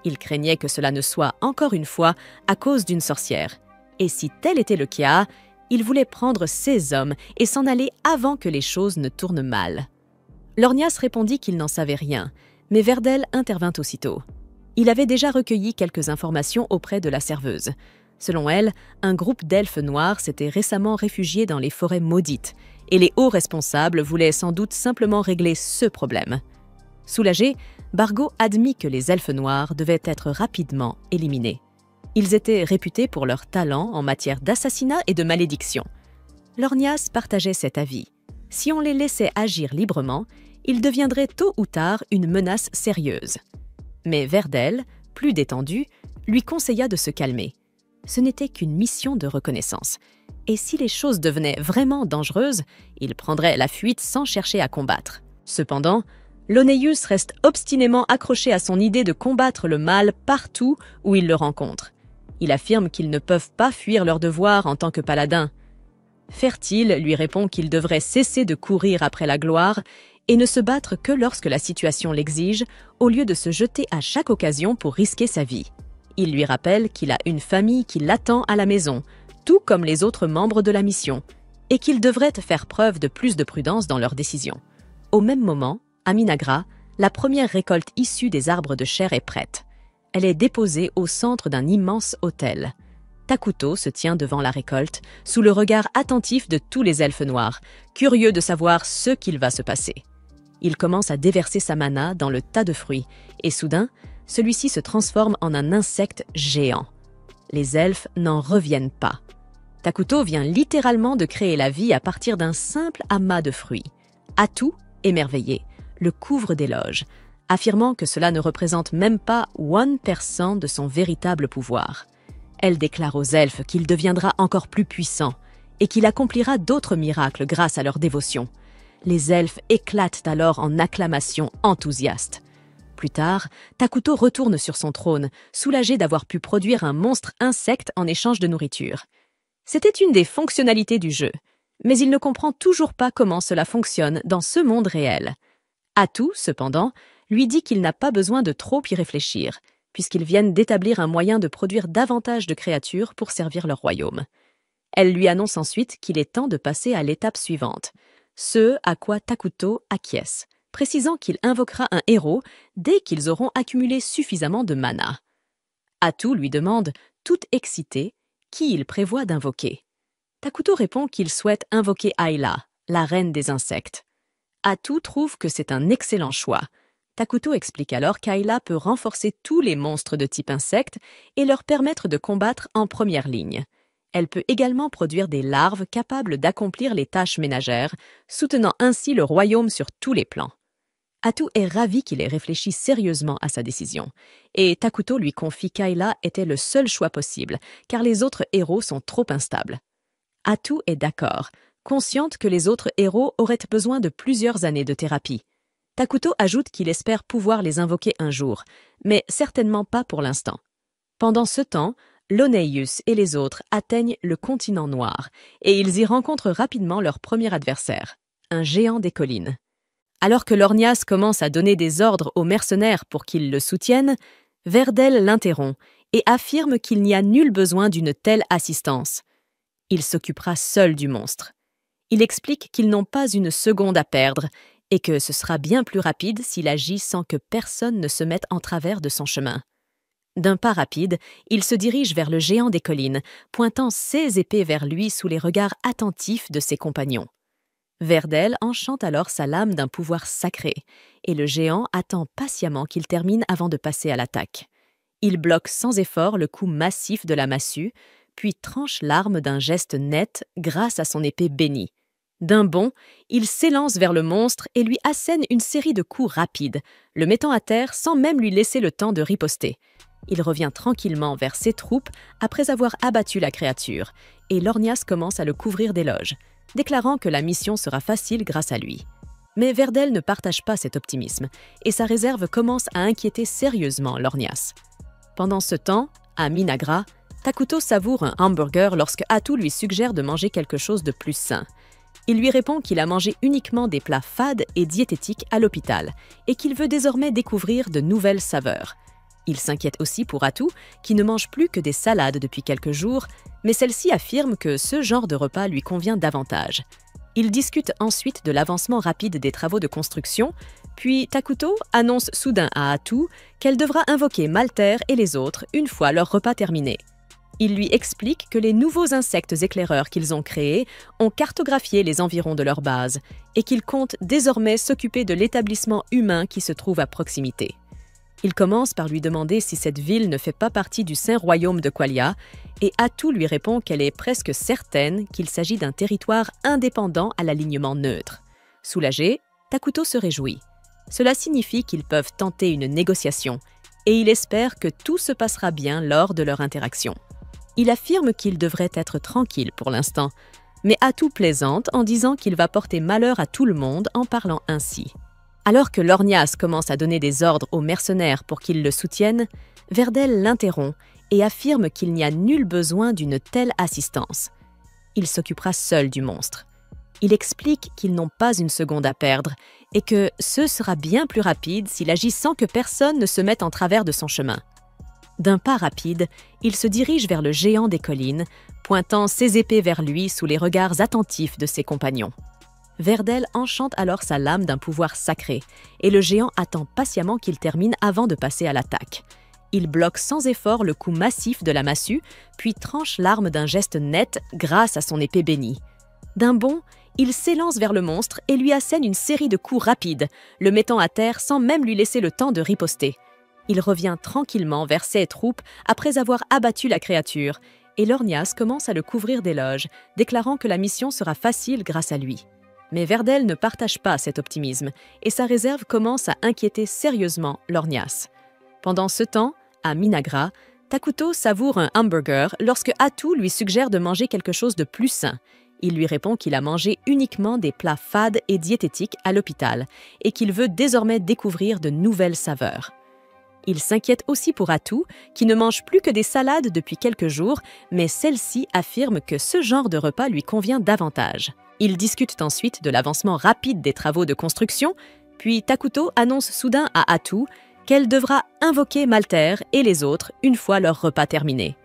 Il craignait que cela ne soit, encore une fois, à cause d'une sorcière. Et si tel était le cas, il voulait prendre ces hommes et s'en aller avant que les choses ne tournent mal. Lornias répondit qu'il n'en savait rien, mais Verdel intervint aussitôt. Il avait déjà recueilli quelques informations auprès de la serveuse. Selon elle, un groupe d'elfes noirs s'était récemment réfugié dans les forêts maudites, et les hauts responsables voulaient sans doute simplement régler ce problème. Soulagé, Bargo admit que les elfes noirs devaient être rapidement éliminés. Ils étaient réputés pour leur talent en matière d'assassinat et de malédiction. Lornias partageait cet avis. Si on les laissait agir librement, ils deviendraient tôt ou tard une menace sérieuse. Mais Verdel, plus détendu, lui conseilla de se calmer. Ce n'était qu'une mission de reconnaissance. Et si les choses devenaient vraiment dangereuses, il prendrait la fuite sans chercher à combattre. Cependant, Lonéus reste obstinément accroché à son idée de combattre le mal partout où il le rencontre. Il affirme qu'ils ne peuvent pas fuir leur devoir en tant que paladins. Fertile lui répond qu'il devrait cesser de courir après la gloire et ne se battre que lorsque la situation l'exige, au lieu de se jeter à chaque occasion pour risquer sa vie. Il lui rappelle qu'il a une famille qui l'attend à la maison, tout comme les autres membres de la mission, et qu'ils devraient faire preuve de plus de prudence dans leurs décisions. Au même moment, à Minagra, la première récolte issue des arbres de chair est prête. Elle est déposée au centre d'un immense autel. Takuto se tient devant la récolte, sous le regard attentif de tous les elfes noirs, curieux de savoir ce qu'il va se passer. Il commence à déverser sa mana dans le tas de fruits, et soudain, celui-ci se transforme en un insecte géant. Les elfes n'en reviennent pas. Takuto vient littéralement de créer la vie à partir d'un simple amas de fruits. Atu, émerveillé, le couvre d'éloges, affirmant que cela ne représente même pas 1% de son véritable pouvoir. Elle déclare aux elfes qu'il deviendra encore plus puissant et qu'il accomplira d'autres miracles grâce à leur dévotion. Les elfes éclatent alors en acclamations enthousiastes. Plus tard, Takuto retourne sur son trône, soulagé d'avoir pu produire un monstre insecte en échange de nourriture. C'était une des fonctionnalités du jeu, mais il ne comprend toujours pas comment cela fonctionne dans ce monde réel. Atu, cependant, lui dit qu'il n'a pas besoin de trop y réfléchir, puisqu'ils viennent d'établir un moyen de produire davantage de créatures pour servir leur royaume. Elle lui annonce ensuite qu'il est temps de passer à l'étape suivante, ce à quoi Takuto acquiesce, précisant qu'il invoquera un héros dès qu'ils auront accumulé suffisamment de mana. Atu lui demande, tout excité, qui il prévoit d'invoquer. Takuto répond qu'il souhaite invoquer Ayla, la reine des insectes. Atu trouve que c'est un excellent choix. Takuto explique alors qu'Ayla peut renforcer tous les monstres de type insecte et leur permettre de combattre en première ligne. Elle peut également produire des larves capables d'accomplir les tâches ménagères, soutenant ainsi le royaume sur tous les plans. Atu est ravi qu'il ait réfléchi sérieusement à sa décision, et Takuto lui confie qu'Ayla était le seul choix possible, car les autres héros sont trop instables. Atu est d'accord, consciente que les autres héros auraient besoin de plusieurs années de thérapie. Takuto ajoute qu'il espère pouvoir les invoquer un jour, mais certainement pas pour l'instant. Pendant ce temps, Loneius et les autres atteignent le continent noir, et ils y rencontrent rapidement leur premier adversaire, un géant des collines. Alors que Lornias commence à donner des ordres aux mercenaires pour qu'ils le soutiennent, Verdel l'interrompt et affirme qu'il n'y a nul besoin d'une telle assistance. Il s'occupera seul du monstre. Il explique qu'ils n'ont pas une seconde à perdre et que ce sera bien plus rapide s'il agit sans que personne ne se mette en travers de son chemin. D'un pas rapide, il se dirige vers le géant des collines, pointant ses épées vers lui sous les regards attentifs de ses compagnons. Verdel enchante alors sa lame d'un pouvoir sacré, et le géant attend patiemment qu'il termine avant de passer à l'attaque. Il bloque sans effort le coup massif de la massue, puis tranche l'arme d'un geste net grâce à son épée bénie. D'un bond, il s'élance vers le monstre et lui assène une série de coups rapides, le mettant à terre sans même lui laisser le temps de riposter. Il revient tranquillement vers ses troupes après avoir abattu la créature, et Lornias commence à le couvrir d'éloges, déclarant que la mission sera facile grâce à lui. Mais Verdel ne partage pas cet optimisme, et sa réserve commence à inquiéter sérieusement Lornias. Pendant ce temps, à Minagra, Takuto savoure un hamburger lorsque Atu lui suggère de manger quelque chose de plus sain. Il lui répond qu'il a mangé uniquement des plats fades et diététiques à l'hôpital, et qu'il veut désormais découvrir de nouvelles saveurs. Il s'inquiète aussi pour Atu, qui ne mange plus que des salades depuis quelques jours, mais celle-ci affirme que ce genre de repas lui convient davantage. Ils discutent ensuite de l'avancement rapide des travaux de construction, puis Takuto annonce soudain à Atu qu'elle devra invoquer Malter et les autres une fois leur repas terminé. Il lui explique que les nouveaux insectes éclaireurs qu'ils ont créés ont cartographié les environs de leur base et qu'ils comptent désormais s'occuper de l'établissement humain qui se trouve à proximité. Il commence par lui demander si cette ville ne fait pas partie du Saint Royaume de Qualia, et Atu lui répond qu'elle est presque certaine qu'il s'agit d'un territoire indépendant à l'alignement neutre. Soulagé, Takuto se réjouit. Cela signifie qu'ils peuvent tenter une négociation, et il espère que tout se passera bien lors de leur interaction. Il affirme qu'il devrait être tranquille pour l'instant, mais Atu plaisante en disant qu'il va porter malheur à tout le monde en parlant ainsi. Alors que Lornias commence à donner des ordres aux mercenaires pour qu'ils le soutiennent, Verdel l'interrompt et affirme qu'il n'y a nul besoin d'une telle assistance. Il s'occupera seul du monstre. Il explique qu'ils n'ont pas une seconde à perdre et que ce sera bien plus rapide s'il agit sans que personne ne se mette en travers de son chemin. D'un pas rapide, il se dirige vers le géant des collines, pointant ses épées vers lui sous les regards attentifs de ses compagnons. Verdel enchante alors sa lame d'un pouvoir sacré, et le géant attend patiemment qu'il termine avant de passer à l'attaque. Il bloque sans effort le coup massif de la massue, puis tranche l'arme d'un geste net grâce à son épée bénie. D'un bond, il s'élance vers le monstre et lui assène une série de coups rapides, le mettant à terre sans même lui laisser le temps de riposter. Il revient tranquillement vers ses troupes après avoir abattu la créature, et Lornias commence à le couvrir d'éloges, déclarant que la mission sera facile grâce à lui. Mais Verdel ne partage pas cet optimisme, et sa réserve commence à inquiéter sérieusement Lornias. Pendant ce temps, à Minagra, Takuto savoure un hamburger lorsque Atu lui suggère de manger quelque chose de plus sain. Il lui répond qu'il a mangé uniquement des plats fades et diététiques à l'hôpital, et qu'il veut désormais découvrir de nouvelles saveurs. Il s'inquiète aussi pour Atu, qui ne mange plus que des salades depuis quelques jours, mais celle-ci affirme que ce genre de repas lui convient davantage. Ils discutent ensuite de l'avancement rapide des travaux de construction, puis Takuto annonce soudain à Atu qu'elle devra invoquer Malter et les autres une fois leur repas terminé.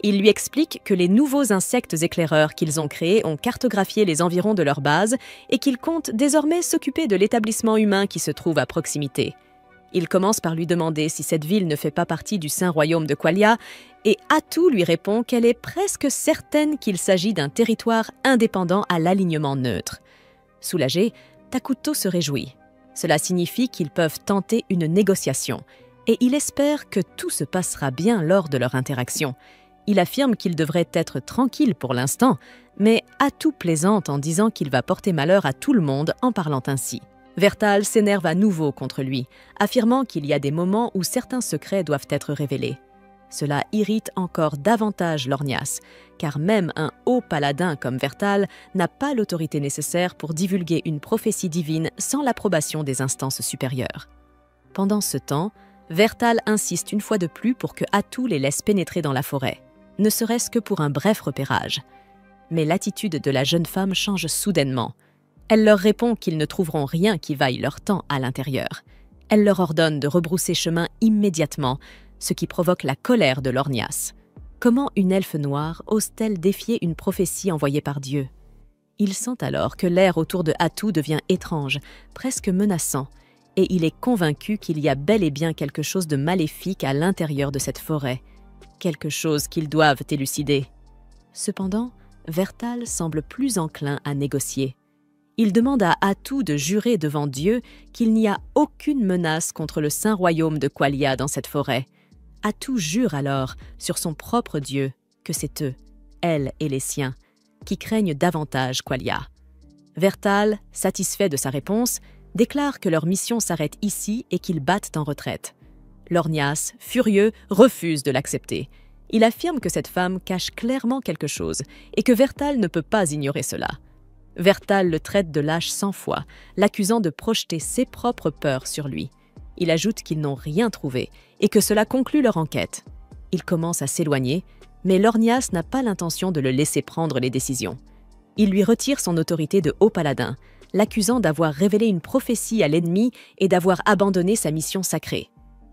Il lui explique que les nouveaux insectes éclaireurs qu'ils ont créés ont cartographié les environs de leur base et qu'ils comptent désormais s'occuper de l'établissement humain qui se trouve à proximité. Il commence par lui demander si cette ville ne fait pas partie du Saint Royaume de Qualia, et Atu lui répond qu'elle est presque certaine qu'il s'agit d'un territoire indépendant à l'alignement neutre. Soulagé, Takuto se réjouit. Cela signifie qu'ils peuvent tenter une négociation, et il espère que tout se passera bien lors de leur interaction. Il affirme qu'il devrait être tranquille pour l'instant, mais Atu plaisante en disant qu'il va porter malheur à tout le monde en parlant ainsi. Vertal s'énerve à nouveau contre lui, affirmant qu'il y a des moments où certains secrets doivent être révélés. Cela irrite encore davantage Lornias, car même un haut paladin comme Vertal n'a pas l'autorité nécessaire pour divulguer une prophétie divine sans l'approbation des instances supérieures. Pendant ce temps, Vertal insiste une fois de plus pour que Atu les laisse pénétrer dans la forêt, ne serait-ce que pour un bref repérage. Mais l'attitude de la jeune femme change soudainement. Elle leur répond qu'ils ne trouveront rien qui vaille leur temps à l'intérieur. Elle leur ordonne de rebrousser chemin immédiatement, ce qui provoque la colère de Lornias. Comment une elfe noire ose-t-elle défier une prophétie envoyée par Dieu? Il sent alors que l'air autour de Atu devient étrange, presque menaçant, et il est convaincu qu'il y a bel et bien quelque chose de maléfique à l'intérieur de cette forêt, quelque chose qu'ils doivent élucider. Cependant, Vertal semble plus enclin à négocier. Il demande à Atu de jurer devant Dieu qu'il n'y a aucune menace contre le saint royaume de Qualia dans cette forêt. Atu jure alors sur son propre Dieu que c'est eux, elle et les siens, qui craignent davantage Qualia. Vertal, satisfait de sa réponse, déclare que leur mission s'arrête ici et qu'ils battent en retraite. Lornias, furieux, refuse de l'accepter. Il affirme que cette femme cache clairement quelque chose et que Vertal ne peut pas ignorer cela. Vertal le traite de lâche sans foi, l'accusant de projeter ses propres peurs sur lui. Il ajoute qu'ils n'ont rien trouvé et que cela conclut leur enquête. Il commence à s'éloigner, mais Lornias n'a pas l'intention de le laisser prendre les décisions. Il lui retire son autorité de haut paladin, l'accusant d'avoir révélé une prophétie à l'ennemi et d'avoir abandonné sa mission sacrée.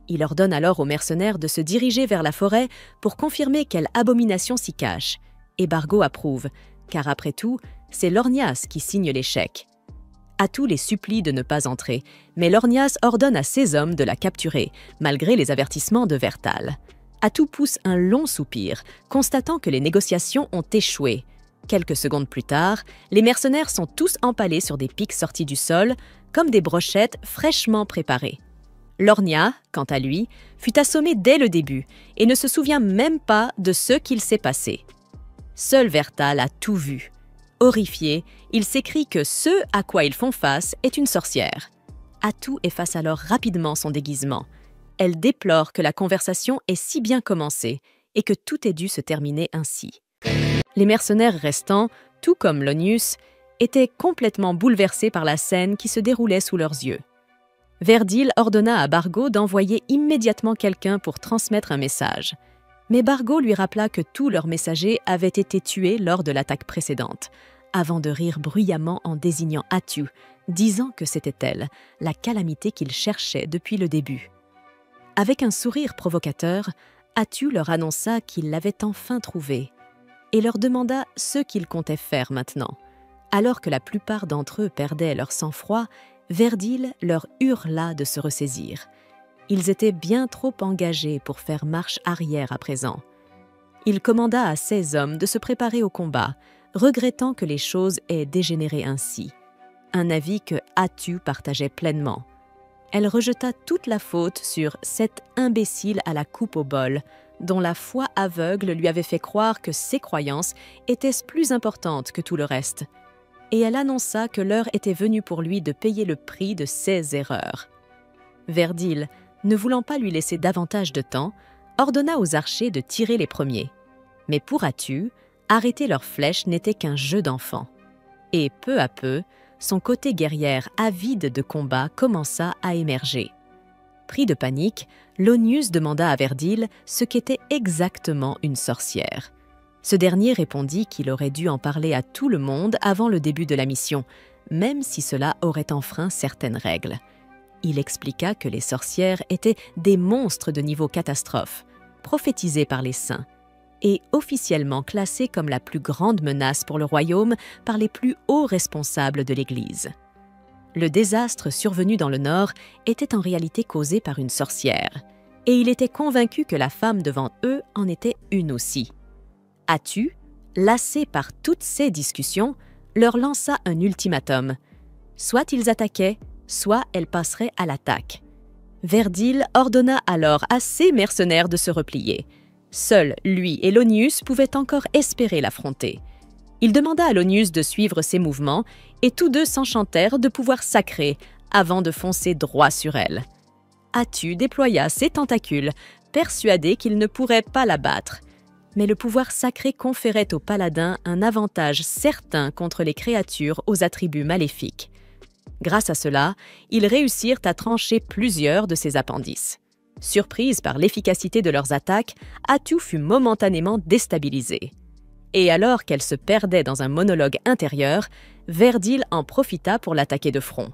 Il ordonne alors aux mercenaires de se diriger vers la forêt pour confirmer quelle abomination s'y cache. Et Bargo approuve, car après tout, c'est Lornias qui signe les chèques. Atu les supplie de ne pas entrer, mais Lornias ordonne à ses hommes de la capturer, malgré les avertissements de Vertal. Atu pousse un long soupir, constatant que les négociations ont échoué. Quelques secondes plus tard, les mercenaires sont tous empalés sur des pics sortis du sol, comme des brochettes fraîchement préparées. Lornia, quant à lui, fut assommé dès le début et ne se souvient même pas de ce qu'il s'est passé. Seul Vertal a tout vu. Horrifié, il s'écrie que ce à quoi ils font face est une sorcière. Atu efface alors rapidement son déguisement. Elle déplore que la conversation ait si bien commencé et que tout ait dû se terminer ainsi. Les mercenaires restants, tout comme Lonius, étaient complètement bouleversés par la scène qui se déroulait sous leurs yeux. Verdil ordonna à Bargo d'envoyer immédiatement quelqu'un pour transmettre un message. Mais Bargo lui rappela que tous leurs messagers avaient été tués lors de l'attaque précédente, avant de rire bruyamment en désignant Atu, disant que c'était elle, la calamité qu'il cherchait depuis le début. Avec un sourire provocateur, Atu leur annonça qu'il l'avait enfin trouvée et leur demanda ce qu'ils comptaient faire maintenant. Alors que la plupart d'entre eux perdaient leur sang-froid, Verdil leur hurla de se ressaisir. Ils étaient bien trop engagés pour faire marche arrière à présent. Il commanda à ses hommes de se préparer au combat, regrettant que les choses aient dégénéré ainsi. Un avis que Atu partageait pleinement. Elle rejeta toute la faute sur cet imbécile à la coupe au bol, dont la foi aveugle lui avait fait croire que ses croyances étaient plus importantes que tout le reste. Et elle annonça que l'heure était venue pour lui de payer le prix de ses erreurs. Verdil, ne voulant pas lui laisser davantage de temps, ordonna aux archers de tirer les premiers. Mais pour Atu, arrêter leurs flèches n'était qu'un jeu d'enfant. Et peu à peu, son côté guerrière avide de combat commença à émerger. Pris de panique, Lonius demanda à Verdil ce qu'était exactement une sorcière. Ce dernier répondit qu'il aurait dû en parler à tout le monde avant le début de la mission, même si cela aurait enfreint certaines règles. Il expliqua que les sorcières étaient des monstres de niveau catastrophe, prophétisés par les saints, et officiellement classés comme la plus grande menace pour le royaume par les plus hauts responsables de l'Église. Le désastre survenu dans le Nord était en réalité causé par une sorcière, et il était convaincu que la femme devant eux en était une aussi. Atu, lassé par toutes ces discussions, leur lança un ultimatum. Soit ils attaquaient, soit elle passerait à l'attaque. Verdile ordonna alors à ses mercenaires de se replier. Seuls lui et Lonius pouvaient encore espérer l'affronter. Il demanda à Lonius de suivre ses mouvements et tous deux s'enchantèrent de pouvoirs sacrés avant de foncer droit sur elle. Atu déploya ses tentacules, persuadé qu'il ne pourrait pas la battre. Mais le pouvoir sacré conférait au paladin un avantage certain contre les créatures aux attributs maléfiques. Grâce à cela, ils réussirent à trancher plusieurs de ses appendices. Surprise par l'efficacité de leurs attaques, Atu fut momentanément déstabilisée. Et alors qu'elle se perdait dans un monologue intérieur, Verdile en profita pour l'attaquer de front.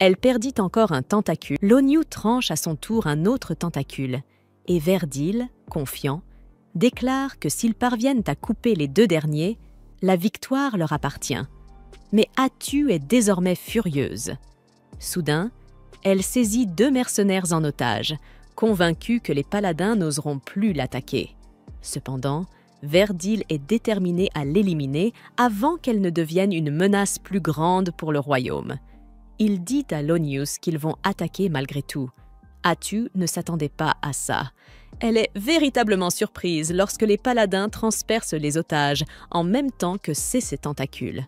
Elle perdit encore un tentacule. Loniu tranche à son tour un autre tentacule, et Verdile, confiant, déclare que s'ils parviennent à couper les deux derniers, la victoire leur appartient. Mais Atu est désormais furieuse. Soudain, elle saisit deux mercenaires en otage, convaincue que les paladins n'oseront plus l'attaquer. Cependant, Verdile est déterminée à l'éliminer avant qu'elle ne devienne une menace plus grande pour le royaume. Il dit à Lonius qu'ils vont attaquer malgré tout. Atu ne s'attendait pas à ça. Elle est véritablement surprise lorsque les paladins transpercent les otages en même temps que ses tentacules.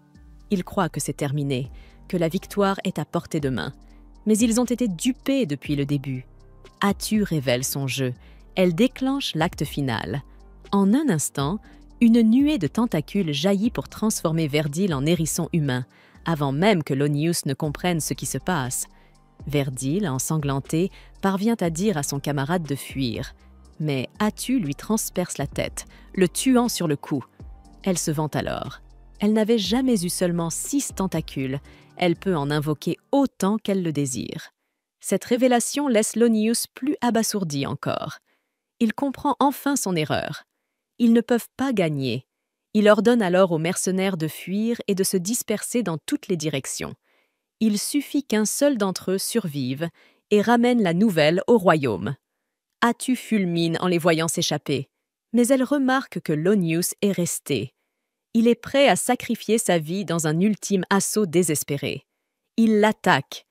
Ils croient que c'est terminé, que la victoire est à portée de main. Mais ils ont été dupés depuis le début. Atu révèle son jeu. Elle déclenche l'acte final. En un instant, une nuée de tentacules jaillit pour transformer Verdile en hérisson humain, avant même que Lonius ne comprenne ce qui se passe. Verdile, ensanglantée, parvient à dire à son camarade de fuir. Mais Atu lui transperce la tête, le tuant sur le coup. Elle se vante alors. Elle n'avait jamais eu seulement 6 tentacules. Elle peut en invoquer autant qu'elle le désire. Cette révélation laisse Lonius plus abasourdi encore. Il comprend enfin son erreur. Ils ne peuvent pas gagner. Il ordonne alors aux mercenaires de fuir et de se disperser dans toutes les directions. Il suffit qu'un seul d'entre eux survive et ramène la nouvelle au royaume. Atu fulmine en les voyant s'échapper, mais elle remarque que Lonius est resté. Il est prêt à sacrifier sa vie dans un ultime assaut désespéré. Il l'attaque,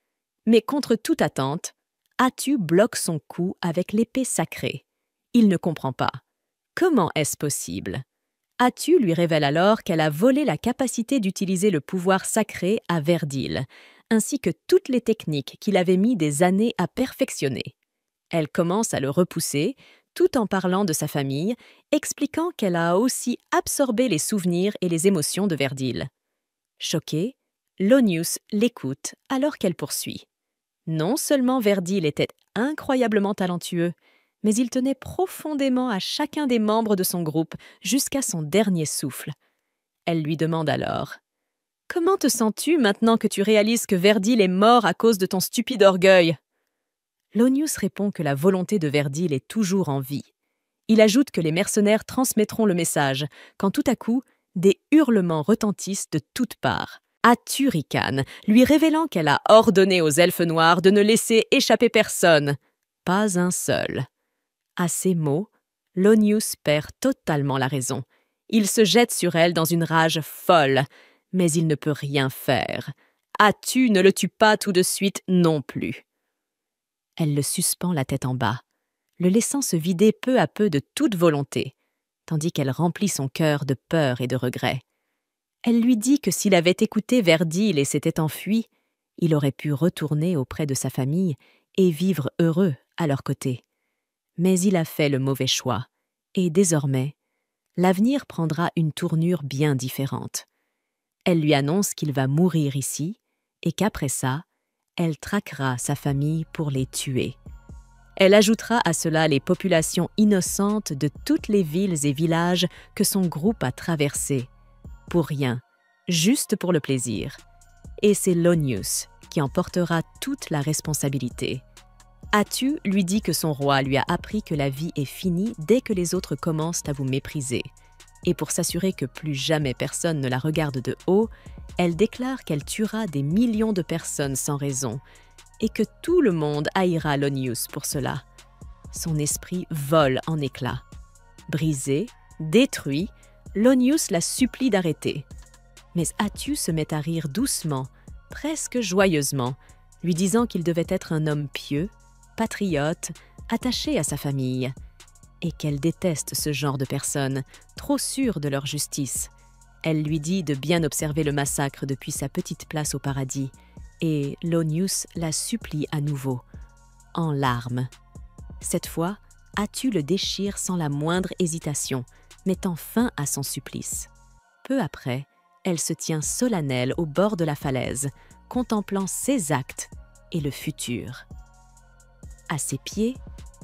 mais contre toute attente, Atu bloque son coup avec l'épée sacrée. Il ne comprend pas. Comment est-ce possible? Atu lui révèle alors qu'elle a volé la capacité d'utiliser le pouvoir sacré à Verdile, ainsi que toutes les techniques qu'il avait mis des années à perfectionner. Elle commence à le repousser, tout en parlant de sa famille, expliquant qu'elle a aussi absorbé les souvenirs et les émotions de Verdile. Choquée, Lonius l'écoute alors qu'elle poursuit. Non seulement Verdile était incroyablement talentueux, mais il tenait profondément à chacun des membres de son groupe jusqu'à son dernier souffle. Elle lui demande alors « Comment te sens-tu maintenant que tu réalises que Verdile est mort à cause de ton stupide orgueil ?» Lonius répond que la volonté de Verdile est toujours en vie. Il ajoute que les mercenaires transmettront le message, quand tout à coup, des hurlements retentissent de toutes parts. Atu ricane, lui révélant qu'elle a ordonné aux elfes noirs de ne laisser échapper personne, pas un seul. À ces mots, Lonius perd totalement la raison. Il se jette sur elle dans une rage folle, mais il ne peut rien faire. Atu ne le tue pas tout de suite non plus. Elle le suspend la tête en bas, le laissant se vider peu à peu de toute volonté, tandis qu'elle remplit son cœur de peur et de regret. Elle lui dit que s'il avait écouté Verdile et s'était enfui, il aurait pu retourner auprès de sa famille et vivre heureux à leur côté. Mais il a fait le mauvais choix, et désormais, l'avenir prendra une tournure bien différente. Elle lui annonce qu'il va mourir ici, et qu'après ça, elle traquera sa famille pour les tuer. Elle ajoutera à cela les populations innocentes de toutes les villes et villages que son groupe a traversés. Pour rien, juste pour le plaisir. Et c'est Lonius qui en portera toute la responsabilité. Atu lui dit que son roi lui a appris que la vie est finie dès que les autres commencent à vous mépriser. Et pour s'assurer que plus jamais personne ne la regarde de haut, elle déclare qu'elle tuera des millions de personnes sans raison et que tout le monde haïra Lonius pour cela. Son esprit vole en éclats. Brisé, détruit, Lonius la supplie d'arrêter. Mais Atu se met à rire doucement, presque joyeusement, lui disant qu'il devait être un homme pieux, patriote, attaché à sa famille, et qu'elle déteste ce genre de personnes, trop sûres de leur justice. Elle lui dit de bien observer le massacre depuis sa petite place au paradis, et Lonius la supplie à nouveau, en larmes. Cette fois, Atu le déchire sans la moindre hésitation, mettant fin à son supplice. Peu après, elle se tient solennelle au bord de la falaise, contemplant ses actes et le futur. À ses pieds,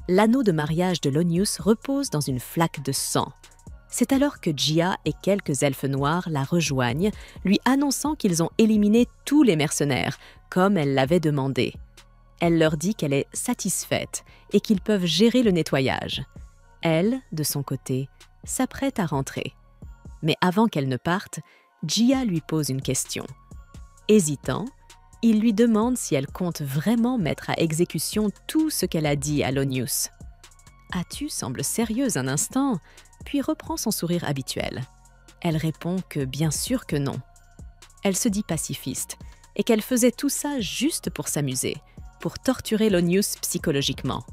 l'anneau de mariage de Lonius repose dans une flaque de sang. C'est alors que Gia et quelques elfes noirs la rejoignent, lui annonçant qu'ils ont éliminé tous les mercenaires, comme elle l'avait demandé. Elle leur dit qu'elle est satisfaite et qu'ils peuvent gérer le nettoyage. Elle, de son côté, s'apprête à rentrer. Mais avant qu'elle ne parte, Gia lui pose une question. Hésitant, il lui demande si elle compte vraiment mettre à exécution tout ce qu'elle a dit à Lonius. Atu semble sérieuse un instant, puis reprend son sourire habituel. Elle répond que bien sûr que non. Elle se dit pacifiste et qu'elle faisait tout ça juste pour s'amuser, pour torturer Lonius psychologiquement.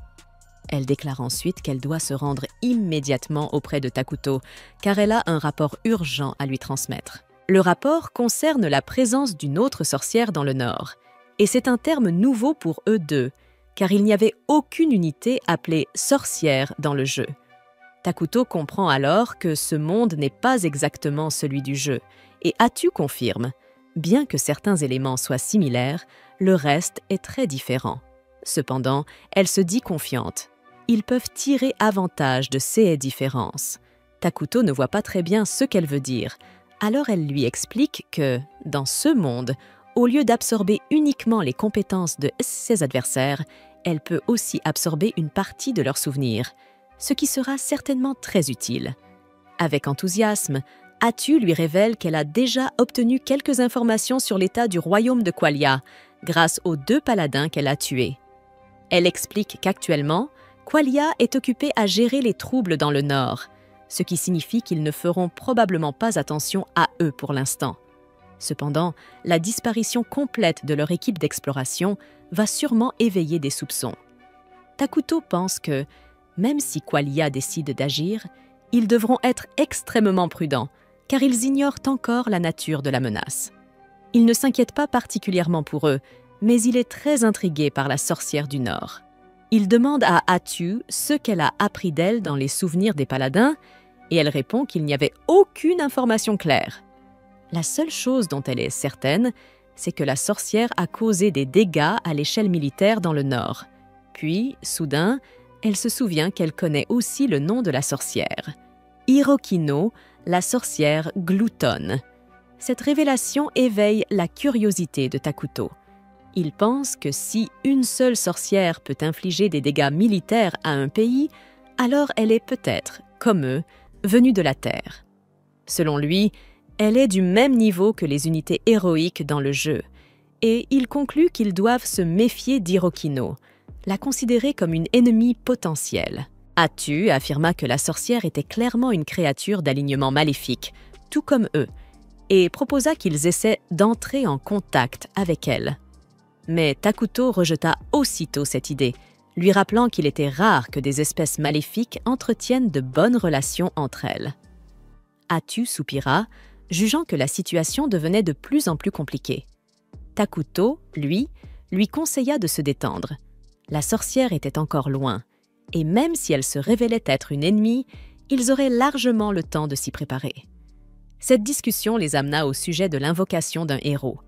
Elle déclare ensuite qu'elle doit se rendre immédiatement auprès de Takuto, car elle a un rapport urgent à lui transmettre. Le rapport concerne la présence d'une autre sorcière dans le Nord, et c'est un terme nouveau pour eux deux, car il n'y avait aucune unité appelée sorcière dans le jeu. Takuto comprend alors que ce monde n'est pas exactement celui du jeu, et Atu confirme, bien que certains éléments soient similaires, le reste est très différent. Cependant, elle se dit confiante. Ils peuvent tirer avantage de ces différences. Takuto ne voit pas très bien ce qu'elle veut dire, alors elle lui explique que, dans ce monde, au lieu d'absorber uniquement les compétences de ses adversaires, elle peut aussi absorber une partie de leurs souvenirs, ce qui sera certainement très utile. Avec enthousiasme, Atu lui révèle qu'elle a déjà obtenu quelques informations sur l'état du royaume de Qualia, grâce aux 2 paladins qu'elle a tués. Elle explique qu'actuellement, Qualia est occupée à gérer les troubles dans le nord, ce qui signifie qu'ils ne feront probablement pas attention à eux pour l'instant. Cependant, la disparition complète de leur équipe d'exploration va sûrement éveiller des soupçons. Takuto pense que, même si Qualia décide d'agir, ils devront être extrêmement prudents, car ils ignorent encore la nature de la menace. Il ne s'inquiète pas particulièrement pour eux, mais il est très intrigué par la sorcière du Nord. Il demande à Atu ce qu'elle a appris d'elle dans les souvenirs des paladins, et elle répond qu'il n'y avait aucune information claire. La seule chose dont elle est certaine, c'est que la sorcière a causé des dégâts à l'échelle militaire dans le Nord. Puis, soudain, elle se souvient qu'elle connaît aussi le nom de la sorcière. Hirokino, la sorcière gloutonne. Cette révélation éveille la curiosité de Takuto. Il pense que si une seule sorcière peut infliger des dégâts militaires à un pays, alors elle est peut-être, comme eux, venue de la Terre. Selon lui, elle est du même niveau que les unités héroïques dans le jeu, et il conclut qu'ils doivent se méfier d'Hirokino, la considérer comme une ennemie potentielle. Atu affirma que la sorcière était clairement une créature d'alignement maléfique, tout comme eux, et proposa qu'ils essaient d'entrer en contact avec elle. Mais Takuto rejeta aussitôt cette idée, lui rappelant qu'il était rare que des espèces maléfiques entretiennent de bonnes relations entre elles. Atu soupira, jugeant que la situation devenait de plus en plus compliquée. Takuto, lui conseilla de se détendre. La sorcière était encore loin, et même si elle se révélait être une ennemie, ils auraient largement le temps de s'y préparer. Cette discussion les amena au sujet de l'invocation d'un héros.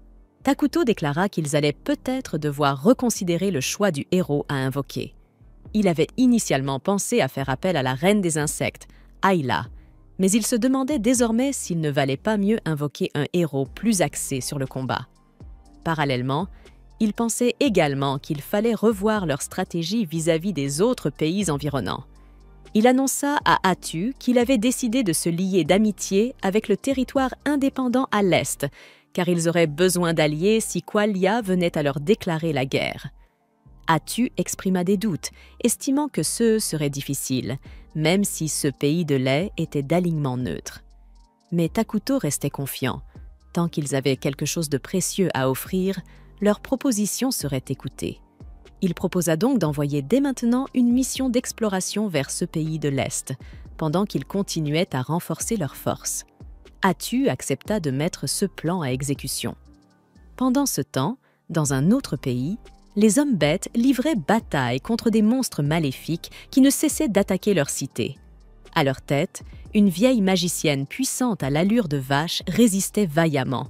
Takuto déclara qu'ils allaient peut-être devoir reconsidérer le choix du héros à invoquer. Il avait initialement pensé à faire appel à la reine des insectes, Ayla, mais il se demandait désormais s'il ne valait pas mieux invoquer un héros plus axé sur le combat. Parallèlement, il pensait également qu'il fallait revoir leur stratégie vis-à-vis des autres pays environnants. Il annonça à Atu qu'il avait décidé de se lier d'amitié avec le territoire indépendant à l'Est, car ils auraient besoin d'alliés si Qualia venait à leur déclarer la guerre. Atu exprima des doutes, estimant que ce serait difficile, même si ce pays de lait était d'alignement neutre. Mais Takuto restait confiant. Tant qu'ils avaient quelque chose de précieux à offrir, leur proposition serait écoutée. Il proposa donc d'envoyer dès maintenant une mission d'exploration vers ce pays de l'Est, pendant qu'ils continuaient à renforcer leurs forces. Attu accepta de mettre ce plan à exécution. Pendant ce temps, dans un autre pays, les hommes bêtes livraient bataille contre des monstres maléfiques qui ne cessaient d'attaquer leur cité. À leur tête, une vieille magicienne puissante à l'allure de vache résistait vaillamment.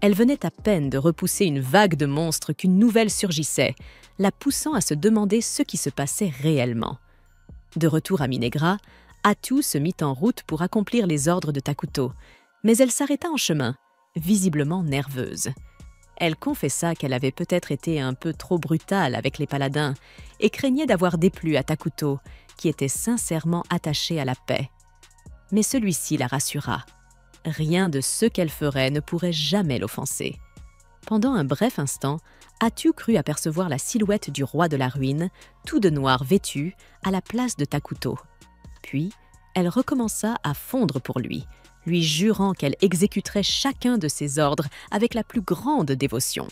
Elle venait à peine de repousser une vague de monstres qu'une nouvelle surgissait, la poussant à se demander ce qui se passait réellement. De retour à Minegra, Attu se mit en route pour accomplir les ordres de Takuto, mais elle s'arrêta en chemin, visiblement nerveuse. Elle confessa qu'elle avait peut-être été un peu trop brutale avec les paladins et craignait d'avoir déplu à Takuto, qui était sincèrement attaché à la paix. Mais celui-ci la rassura. Rien de ce qu'elle ferait ne pourrait jamais l'offenser. Pendant un bref instant, Attu crut apercevoir la silhouette du roi de la ruine, tout de noir vêtu, à la place de Takuto. Puis, elle recommença à fondre pour lui jurant qu'elle exécuterait chacun de ses ordres avec la plus grande dévotion.